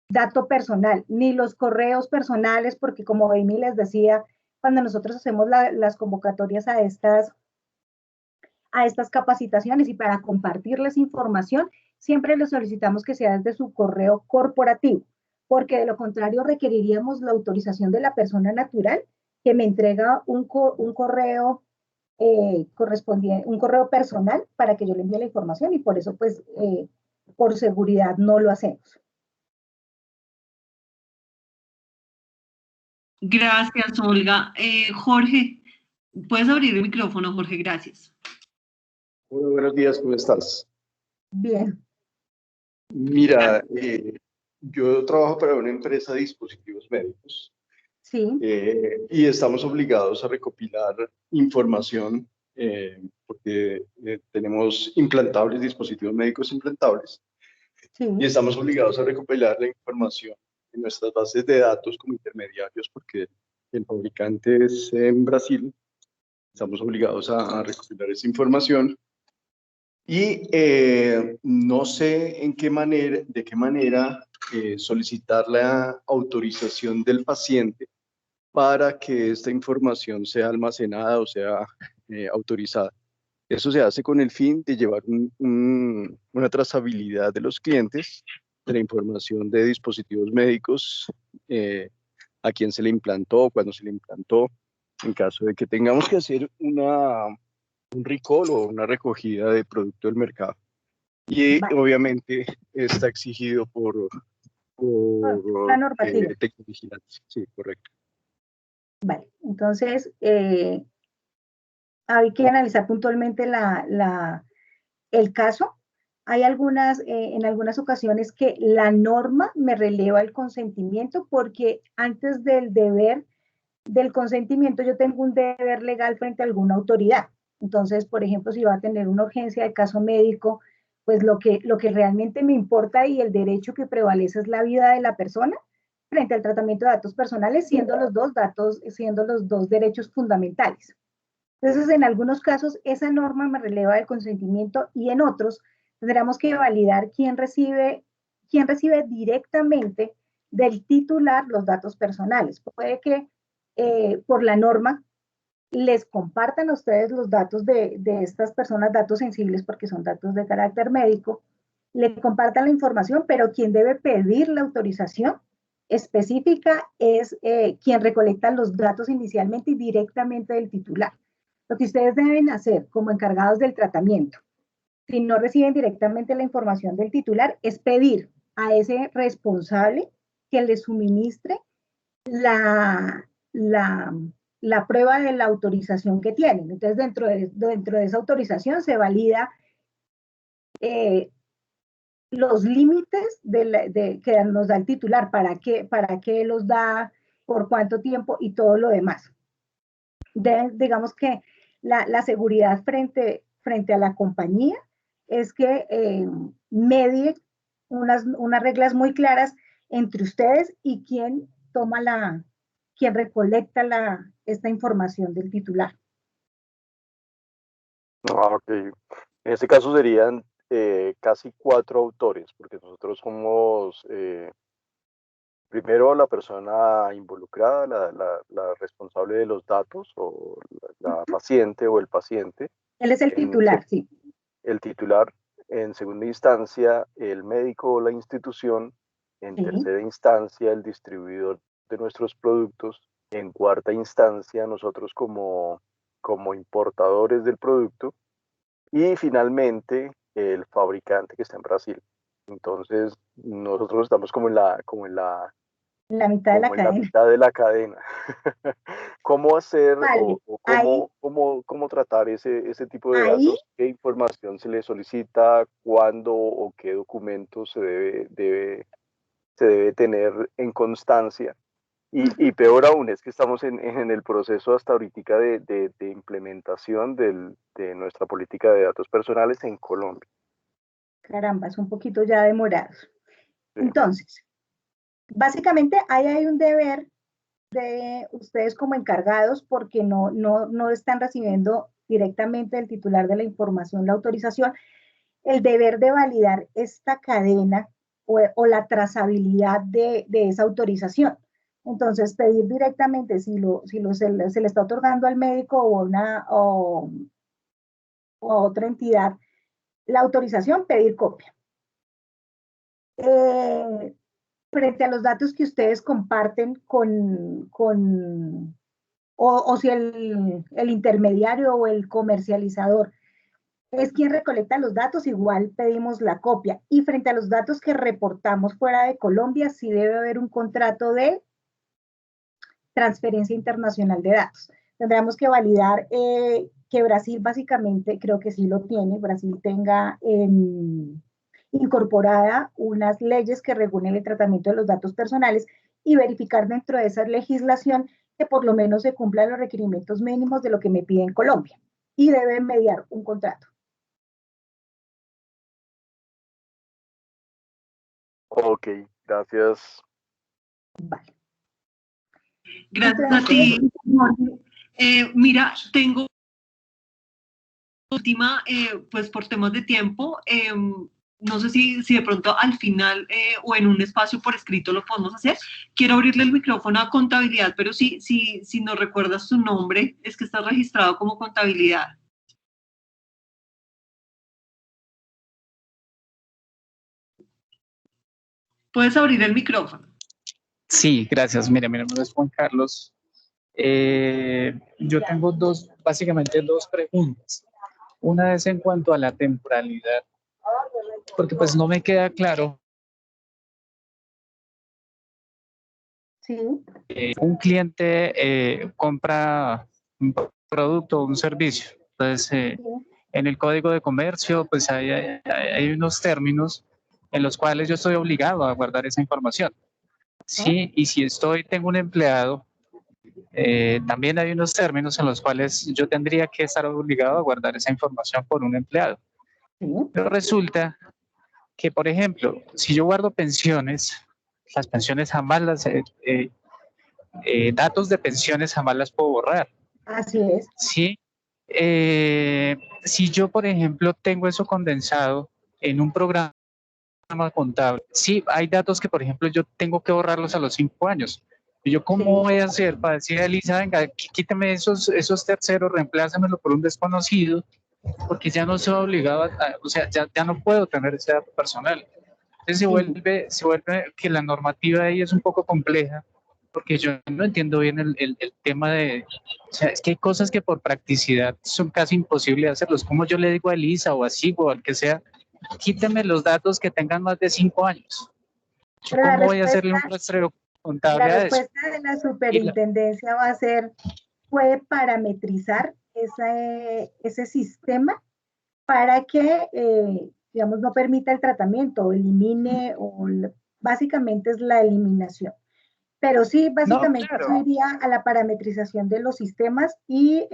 dato personal, ni los correos personales, porque como Amy les decía, cuando nosotros hacemos las convocatorias a estas capacitaciones y para compartirles información, siempre les solicitamos que sea desde su correo corporativo, porque de lo contrario requeriríamos la autorización de la persona natural que me entrega un correo correspondiente, un correo personal para que yo le envíe la información y por eso pues por seguridad no lo hacemos. Gracias, Olga. Jorge, puedes abrir el micrófono, Jorge, gracias. Bueno, buenos días, ¿cómo estás? Bien. Mira, yo trabajo para una empresa de dispositivos médicos. Sí. Y estamos obligados a recopilar información porque tenemos implantables, dispositivos médicos implantables. Sí. Y estamos obligados a recopilar la información en nuestras bases de datos como intermediarios porque el fabricante es en Brasil. Estamos obligados a recopilar esa información. Y no sé de qué manera solicitar la autorización del paciente para que esta información sea almacenada o sea autorizada. Eso se hace con el fin de llevar una trazabilidad de los clientes, de la información de dispositivos médicos, a quién se le implantó, cuándo se le implantó, en caso de que tengamos que hacer un recall o una recogida de producto del mercado. Y Vale. obviamente está exigido por La normativa. Tecnovigilancia. Sí, correcto. Vale, entonces hay que analizar puntualmente el caso. Hay en algunas ocasiones que la norma me releva el consentimiento porque antes del deber del consentimiento yo tengo un deber legal frente a alguna autoridad. Entonces, por ejemplo, si va a tener una urgencia de caso médico, pues lo que realmente me importa y el derecho que prevalece es la vida de la persona frente al tratamiento de datos personales, siendo los dos derechos fundamentales. Entonces, en algunos casos, esa norma me releva el consentimiento y en otros tendremos que validar quién recibe directamente del titular los datos personales. Puede que por la norma les compartan a ustedes los datos de estas personas, datos sensibles porque son datos de carácter médico, le compartan la información, pero quien debe pedir la autorización específica es quien recolecta los datos inicialmente y directamente del titular. Lo que ustedes deben hacer como encargados del tratamiento, si no reciben directamente la información del titular, es pedir a ese responsable que les suministre la prueba de la autorización que tienen. Entonces, dentro de esa autorización se valida los límites que nos da el titular, para qué los da, por cuánto tiempo y todo lo demás. Digamos que la seguridad frente a la compañía es que medie unas reglas muy claras entre ustedes y quien recolecta esta información del titular. Ok. En este caso serían casi 4 autores, porque nosotros somos primero la persona involucrada, la responsable de los datos, o la paciente o el paciente. Él es el titular, sí. El titular. En segunda instancia, el médico o la institución. En tercera instancia, el distribuidor de nuestros productos. En cuarta instancia, nosotros como importadores del producto. Y finalmente, el fabricante que está en Brasil. Entonces, nosotros estamos como en la mitad de la cadena. La mitad de la cadena. ¿Cómo hacer vale, cómo tratar ese tipo de datos? ¿Qué información se le solicita? ¿Cuándo o qué documentos se debe tener en constancia? Y peor aún, es que estamos en el proceso hasta ahorita de implementación de nuestra política de datos personales en Colombia. Caramba, es un poquito ya demorado. Sí. Entonces, básicamente ahí hay un deber de ustedes como encargados porque no están recibiendo directamente del titular de la información la autorización, el deber de validar esta cadena o la trazabilidad de esa autorización. Entonces, pedir directamente si se le está otorgando al médico o a otra entidad la autorización, pedir copia. Frente a los datos que ustedes comparten o si el intermediario o el comercializador es quien recolecta los datos, igual pedimos la copia. Y frente a los datos que reportamos fuera de Colombia, sí debe haber un contrato de transferencia internacional de datos. Tendríamos que validar que Brasil básicamente, creo que sí lo tiene, Brasil tenga incorporada unas leyes que regulen el tratamiento de los datos personales y verificar dentro de esa legislación que por lo menos se cumplan los requerimientos mínimos de lo que me pide en Colombia y deben mediar un contrato. Ok, gracias. Vale. Gracias a ti. Mira, tengo última, pues por temas de tiempo, no sé si de pronto al final o en un espacio por escrito lo podemos hacer. Quiero abrirle el micrófono a contabilidad, pero si no recuerdas tu nombre, es que estás registrado como contabilidad. Puedes abrir el micrófono. Sí, gracias. Mira, mi nombre es Juan Carlos. Yo tengo básicamente dos preguntas. Una es en cuanto a la temporalidad, porque pues no me queda claro. Sí. Un cliente compra un producto o un servicio. Entonces, en el Código de Comercio, pues hay unos términos en los cuales yo estoy obligado a guardar esa información. Sí, y si tengo un empleado, también hay unos términos en los cuales yo tendría que estar obligado a guardar esa información por un empleado. Pero resulta que, por ejemplo, si yo guardo pensiones, las pensiones jamás datos de pensiones jamás las puedo borrar. Así es. Sí. Si yo, por ejemplo, tengo eso condensado en un programa contable, sí, hay datos que, por ejemplo, yo tengo que borrarlos a los 5 años. ¿Y yo cómo voy a hacer para decirle a Elisa, venga, quítame esos terceros, reemplácemelo por un desconocido, porque ya no soy obligado o sea, ya no puedo tener ese dato personal? Entonces se vuelve que la normativa ahí es un poco compleja, porque yo no entiendo bien el tema o sea, es que hay cosas que por practicidad son casi imposibles de hacerlos. Como yo le digo a Elisa o a Sigo o al que sea, quíteme los datos que tengan más de 5 años. ¿Yo cómo voy a hacerle un rastreo contable a eso? La respuesta de la superintendencia va a ser, puede parametrizar ese sistema para que, digamos, no permita el tratamiento o elimine, básicamente es la eliminación. Pero sí, básicamente no, claro, iría a la parametrización de los sistemas y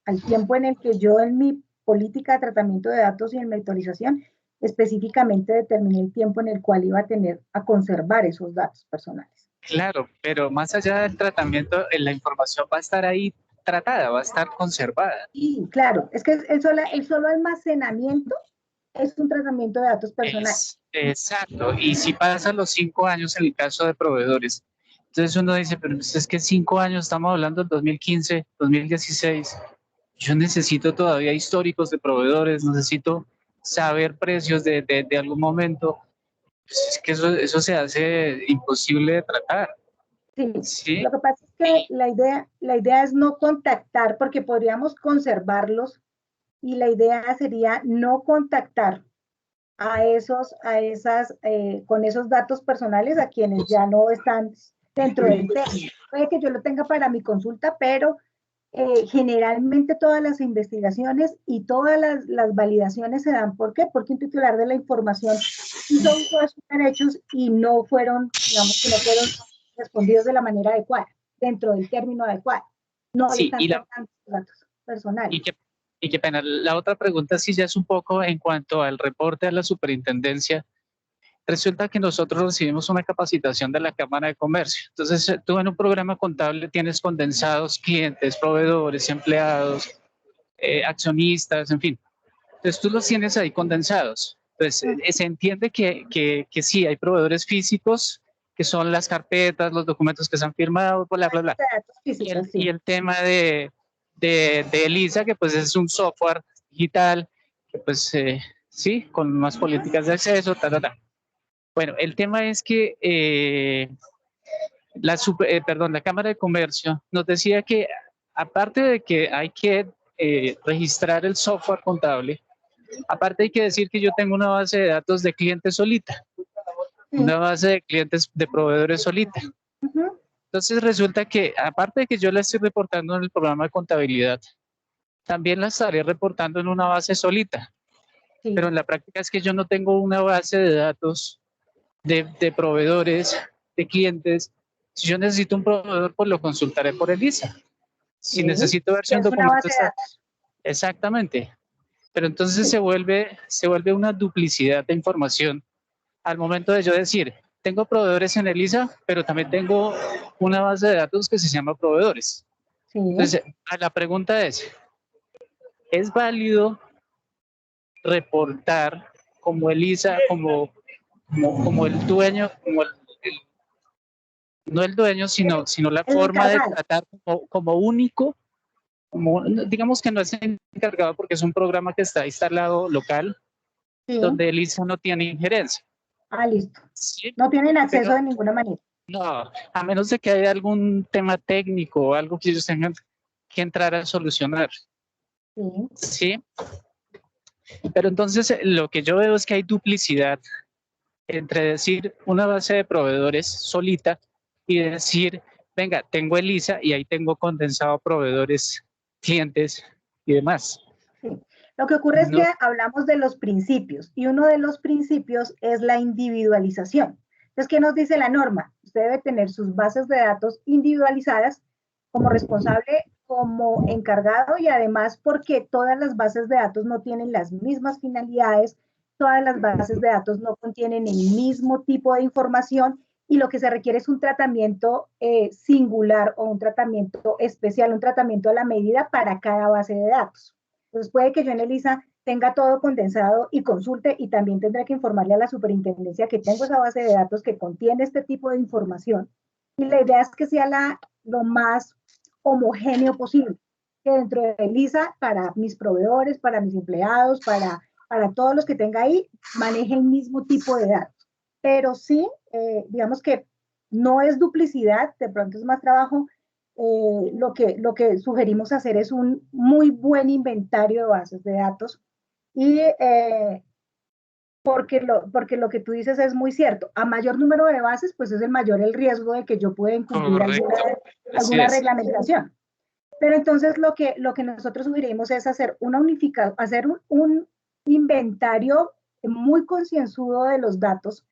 al tiempo en el que yo en mi política de tratamiento de datos y en monitorización específicamente determiné el tiempo en el cual iba a conservar esos datos personales. Claro, pero más allá del tratamiento, la información va a estar ahí tratada, va a estar conservada. Sí, claro, es que el solo almacenamiento es un tratamiento de datos personales. Exacto, y si pasan los 5 años en el caso de proveedores, entonces uno dice, pero es que 5 años, estamos hablando del 2015, 2016, yo necesito todavía históricos de proveedores, necesito saber precios de algún momento. Pues es que eso se hace imposible de tratar. Sí, ¿sí? Lo que pasa es que la idea es no contactar, porque podríamos conservarlos y la idea sería no contactar con esos datos personales a quienes ya no están dentro del tema. Puede que yo lo tenga para mi consulta, pero generalmente todas las investigaciones y todas las validaciones se dan. ¿Por qué? Porque un titular de la información hizo uso de sus derechos y no fueron, digamos que no fueron respondidos de la manera adecuada, dentro del término adecuado. No le están tratando los datos personales. Y qué pena. La otra pregunta sí ya es un poco en cuanto al reporte a la superintendencia. Resulta que nosotros recibimos una capacitación de la Cámara de Comercio. Entonces, tú en un programa contable tienes condensados clientes, proveedores, empleados, accionistas, en fin. Entonces, tú los tienes ahí condensados. Entonces, se entiende que sí, hay proveedores físicos, que son las carpetas, los documentos que se han firmado, bla, bla, bla. Y el tema de Elisa, que pues es un software digital, que pues sí, con más políticas de acceso, Bueno, el tema es que la Cámara de Comercio nos decía que aparte de que hay que registrar el software contable, aparte hay que decir que yo tengo una base de datos de clientes solita, una base de clientes de proveedores solita. Entonces resulta que, aparte de que yo la estoy reportando en el programa de contabilidad, también la estaré reportando en una base solita. Sí. Pero en la práctica es que yo no tengo una base de datos de proveedores, de clientes. Si yo necesito un proveedor, pues lo consultaré por ELISA. Si Sí. necesito ver si un Es una documento base de datos. Exactamente. Pero entonces se vuelve una duplicidad de información al momento de yo decir, tengo proveedores en ELISA, pero también tengo una base de datos que se llama proveedores. Sí. Entonces, la pregunta ¿es válido reportar como ELISA, como el dueño, no el dueño, sino la El forma de encargado. tratar como único, digamos que no es encargado porque es un programa que está instalado local, Sí. donde ELISA no tiene injerencia? Ah, listo. ¿Sí? No tienen acceso Pero de ninguna manera. no, a menos de que haya algún tema técnico o algo que ellos tengan que entrar a solucionar. Sí. ¿Sí? Pero entonces lo que yo veo es que hay duplicidad entre decir una base de proveedores solita y decir, venga, tengo ELISA y ahí tengo condensado proveedores, clientes y demás. Sí. Lo que ocurre es que hablamos de los principios y uno de los principios es la individualización. Entonces, ¿qué nos dice la norma? Usted debe tener sus bases de datos individualizadas como responsable, como encargado y además porque todas las bases de datos no tienen las mismas finalidades, todas las bases de datos no contienen el mismo tipo de información y lo que se requiere es un tratamiento singular o un tratamiento especial, un tratamiento a la medida para cada base de datos. Entonces puede que yo en ELISA tenga todo condensado y consulte y también tendré que informarle a la superintendencia que tengo esa base de datos que contiene este tipo de información. Y la idea es que sea lo más homogéneo posible, que dentro de ELISA, para mis proveedores, para mis empleados, para todos los que tenga ahí, maneje el mismo tipo de datos. Pero sí, digamos que no es duplicidad, de pronto es más trabajo. Lo que sugerimos hacer es un muy buen inventario de bases de datos y porque lo que tú dices es muy cierto. A mayor número de bases, pues es el mayor el riesgo de que yo pueda incumplir alguna reglamentación. Pero entonces lo que nosotros sugerimos es hacer hacer un inventario muy concienzudo de los datos.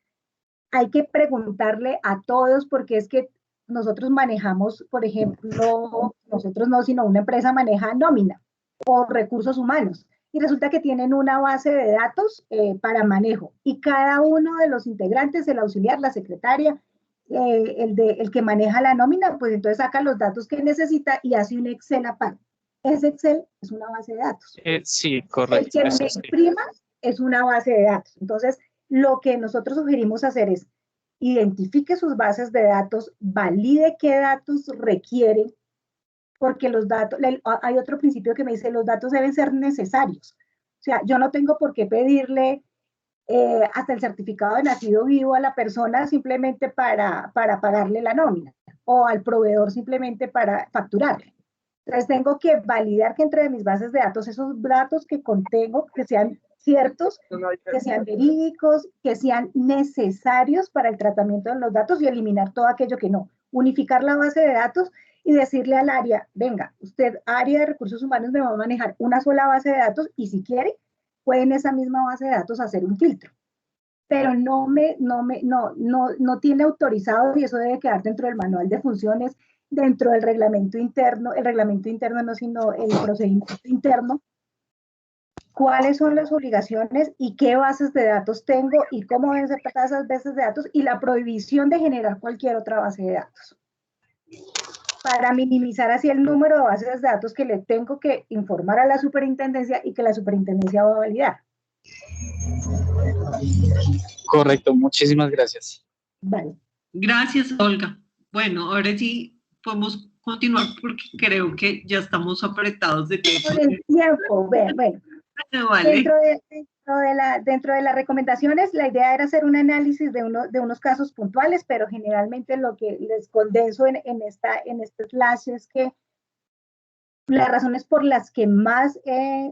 Hay que preguntarle a todos porque es que nosotros manejamos, por ejemplo, nosotros no, sino una empresa maneja nómina o recursos humanos y resulta que tienen una base de datos para manejo y cada uno de los integrantes, el auxiliar, la secretaria, el que maneja la nómina, pues entonces saca los datos que necesita y hace un Excel aparte. Ese Excel es una base de datos. Sí, correcto. El que me imprima es una base de datos. Entonces, lo que nosotros sugerimos hacer es identifique sus bases de datos, valide qué datos requieren, porque los datos, hay otro principio que me dice, los datos deben ser necesarios. O sea, yo no tengo por qué pedirle hasta el certificado de nacido vivo a la persona simplemente para pagarle la nómina o al proveedor simplemente para facturarle. Entonces tengo que validar que entre mis bases de datos, esos datos que contengo, que sean ciertos, que sean verídicos, que sean necesarios para el tratamiento de los datos y eliminar todo aquello que no. Unificar la base de datos y decirle al área, venga, usted, área de recursos humanos, me va a manejar una sola base de datos y si quiere, puede en esa misma base de datos hacer un filtro. Pero no tiene autorizado y eso debe quedar dentro del manual de funciones, dentro del reglamento interno, el reglamento interno no, sino el procedimiento interno, cuáles son las obligaciones y qué bases de datos tengo y cómo deben ser tratadas esas bases de datos y la prohibición de generar cualquier otra base de datos. Para minimizar así el número de bases de datos que le tengo que informar a la superintendencia y que la superintendencia va a validar. Correcto, muchísimas gracias. Vale. Gracias, Olga. Bueno, ahora sí podemos continuar porque creo que ya estamos apretados de tiempo. Por el tiempo, bueno. Vale. Dentro de las recomendaciones, la idea era hacer un análisis de unos casos puntuales, pero generalmente lo que les condenso en este flash es que las razones por las que más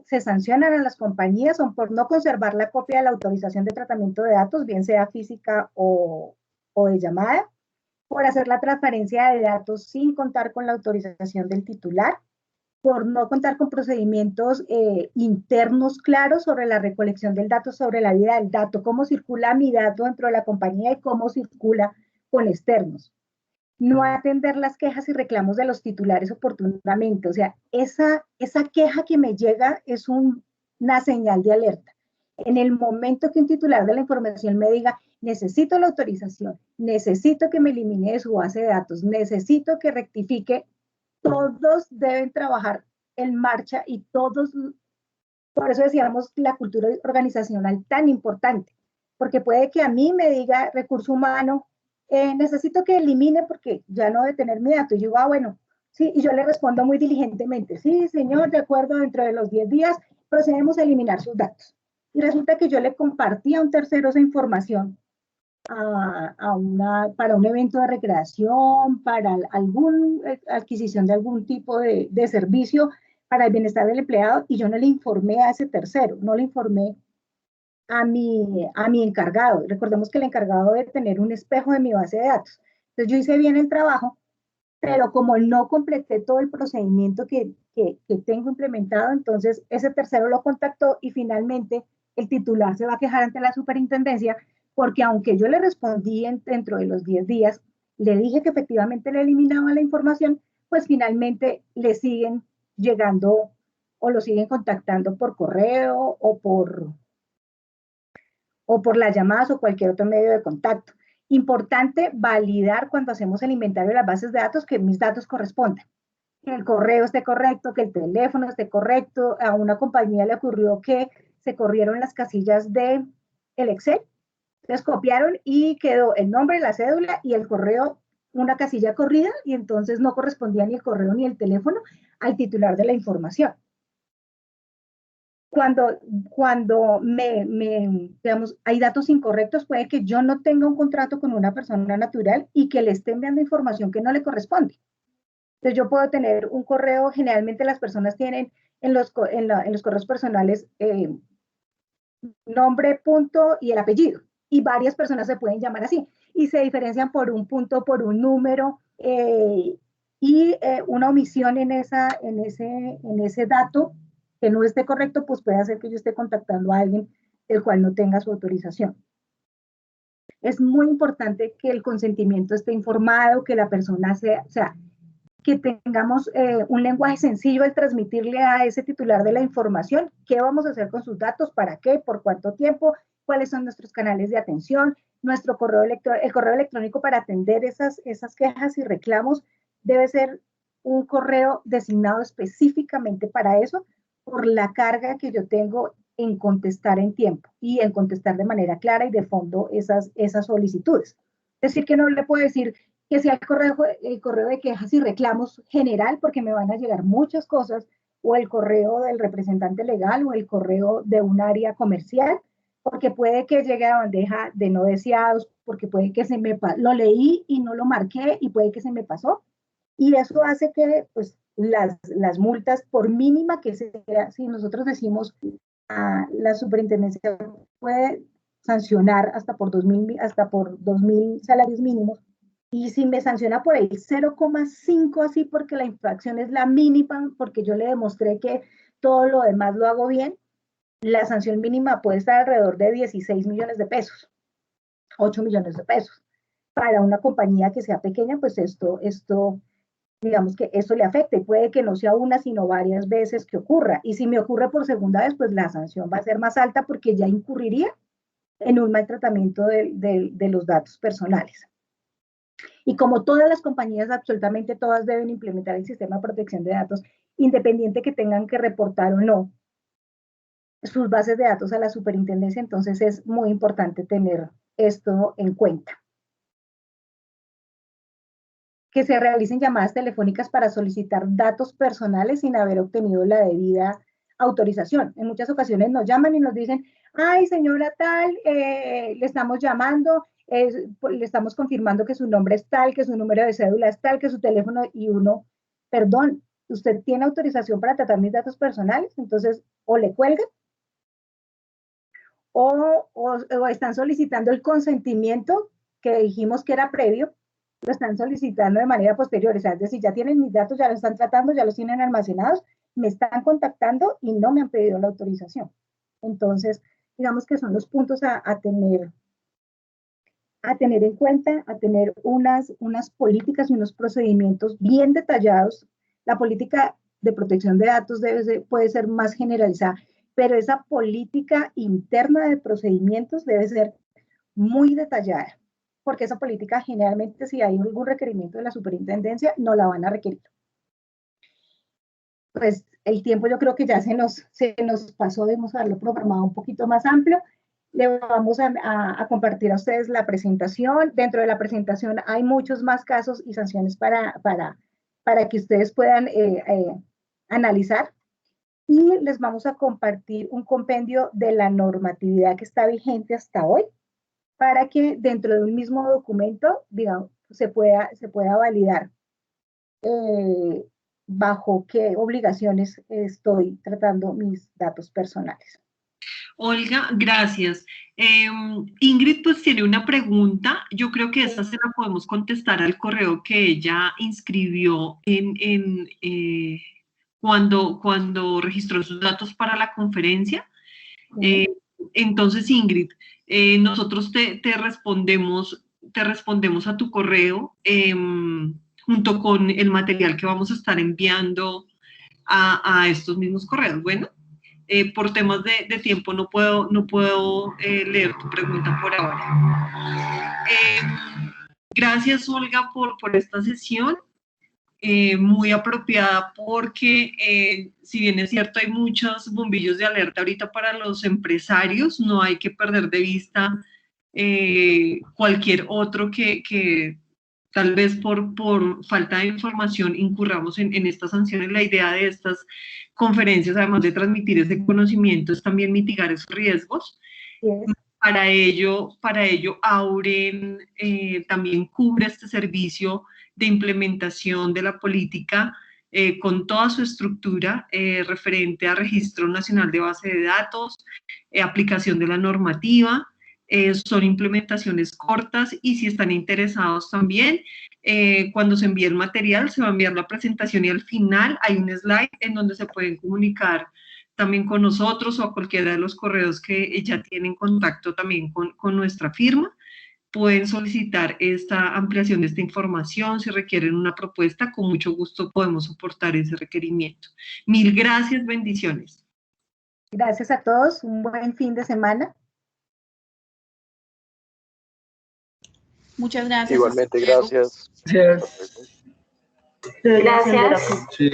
se sancionan a las compañías son por no conservar la copia de la autorización de tratamiento de datos, bien sea física o de llamada, por hacer la transferencia de datos sin contar con la autorización del titular, por no contar con procedimientos internos claros sobre la recolección del dato, sobre la vida del dato, cómo circula mi dato dentro de la compañía y cómo circula con externos. No atender las quejas y reclamos de los titulares oportunamente. O sea, esa queja que me llega es una señal de alerta. En el momento que un titular de la información me diga, necesito la autorización, necesito que me elimine de su base de datos, necesito que rectifique, todos deben trabajar en marcha y todos, por eso decíamos la cultura organizacional tan importante, porque puede que a mí me diga recurso humano, necesito que elimine porque ya no debe tener mi dato. Y yo digo, bueno, sí, y yo le respondo muy diligentemente, sí, señor, de acuerdo, dentro de los 10 días procedemos a eliminar sus datos. Y resulta que yo le compartí a un tercero esa información para un evento de recreación, para alguna adquisición de algún tipo de servicio para el bienestar del empleado, y yo no le informé a ese tercero, no le informé a mi encargado. Recordemos que el encargado debe tener un espejo de mi base de datos. Entonces yo hice bien el trabajo, pero como no completé todo el procedimiento que tengo implementado, entonces ese tercero lo contactó y finalmente el titular se va a quejar ante la superintendencia porque aunque yo le respondí dentro de los 10 días, le dije que efectivamente le eliminaba la información, pues finalmente le siguen llegando o lo siguen contactando por correo o por las llamadas o cualquier otro medio de contacto. Importante validar cuando hacemos el inventario de las bases de datos que mis datos correspondan. Que el correo esté correcto, que el teléfono esté correcto. A una compañía le ocurrió que se corrieron las casillas del Excel, les copiaron y quedó el nombre, la cédula y el correo, una casilla corrida, y entonces no correspondía ni el correo ni el teléfono al titular de la información. Cuando digamos, hay datos incorrectos, puede que yo no tenga un contrato con una persona natural y que le esté enviando información que no le corresponde. Entonces yo puedo tener un correo, generalmente las personas tienen en los correos personales nombre, punto y el apellido, y varias personas se pueden llamar así, y se diferencian por un punto, por un número, y una omisión en ese dato que no esté correcto, pues puede hacer que yo esté contactando a alguien el cual no tenga su autorización. Es muy importante que el consentimiento esté informado, que la persona que tengamos un lenguaje sencillo al transmitirle a ese titular de la información qué vamos a hacer con sus datos, para qué, por cuánto tiempo, cuáles son nuestros canales de atención, nuestro el correo electrónico para atender esas quejas y reclamos debe ser un correo designado específicamente para eso, por la carga que yo tengo en contestar en tiempo y en contestar de manera clara y de fondo esas solicitudes. Es decir, que no le puedo decir que sea el correo de quejas y reclamos general, porque me van a llegar muchas cosas, o el correo del representante legal, o el correo de un área comercial, porque puede que llegue a bandeja de no deseados, porque puede que lo leí y no lo marqué, y puede que se me pasó, y eso hace que pues, las multas, por mínima que sea, si nosotros decimos, la superintendencia puede sancionar hasta por 2.000 salarios mínimos, y si me sanciona por el 0,5 así porque la infracción es la mínima, porque yo le demostré que todo lo demás lo hago bien, la sanción mínima puede estar alrededor de 16 millones de pesos, 8 millones de pesos. Para una compañía que sea pequeña, pues esto digamos que esto le afecta, y puede que no sea una, sino varias veces que ocurra. Y si me ocurre por segunda vez, pues la sanción va a ser más alta porque ya incurriría en un maltratamiento de los datos personales. Y como todas las compañías, absolutamente todas deben implementar el sistema de protección de datos, independiente que tengan que reportar o no sus bases de datos a la superintendencia, entonces es muy importante tener esto en cuenta. Que se realicen llamadas telefónicas para solicitar datos personales sin haber obtenido la debida autorización. En muchas ocasiones nos llaman y nos dicen, ay, señora tal, le estamos llamando, le estamos confirmando que su nombre es tal, que su número de cédula es tal, que su teléfono, y uno, perdón, ¿usted tiene autorización para tratar mis datos personales? Entonces, o le cuelgan, o están solicitando el consentimiento que dijimos que era previo, lo están solicitando de manera posterior, o sea, es decir, ya tienen mis datos, ya los están tratando, ya los tienen almacenados, me están contactando y no me han pedido la autorización. Entonces, digamos que son los puntos a tener en cuenta, a tener unas políticas y unos procedimientos bien detallados. La política de protección de datos puede ser más generalizada, pero esa política interna de procedimientos debe ser muy detallada, porque esa política generalmente, si hay algún requerimiento de la superintendencia, no la van a requerir. Pues el tiempo yo creo que ya se nos pasó, debemos haberlo programado un poquito más amplio. Le vamos a compartir a ustedes la presentación. Dentro de la presentación hay muchos más casos y sanciones para que ustedes puedan analizar. Y les vamos a compartir un compendio de la normatividad que está vigente hasta hoy, para que dentro de un mismo documento, digamos, se pueda validar bajo qué obligaciones estoy tratando mis datos personales. Olga, gracias. Ingrid pues tiene una pregunta, yo creo que esa se la podemos contestar al correo que ella inscribió cuando registró sus datos para la conferencia. Entonces, Ingrid, nosotros te respondemos a tu correo junto con el material que vamos a estar enviando a estos mismos correos. Bueno. Por temas de tiempo no puedo leer tu pregunta por ahora. Gracias, Olga, por esta sesión, muy apropiada porque, si bien es cierto, hay muchos bombillos de alerta ahorita para los empresarios, no hay que perder de vista cualquier otro que tal vez por falta de información incurramos en estas sanciones. La idea de estas conferencias, además de transmitir ese conocimiento, es también mitigar esos riesgos. Yes. Para ello, Auren también cubre este servicio de implementación de la política con toda su estructura referente a Registro Nacional de Base de Datos, aplicación de la normativa. Son implementaciones cortas y si están interesados también, cuando se envíe el material, se va a enviar la presentación y al final hay un slide en donde se pueden comunicar también con nosotros o a cualquiera de los correos que ya tienen contacto también con nuestra firma. Pueden solicitar esta ampliación de esta información, si requieren una propuesta, con mucho gusto podemos soportar ese requerimiento. Mil gracias, bendiciones. Gracias a todos, un buen fin de semana. Muchas gracias. Igualmente, gracias. Gracias. Sí.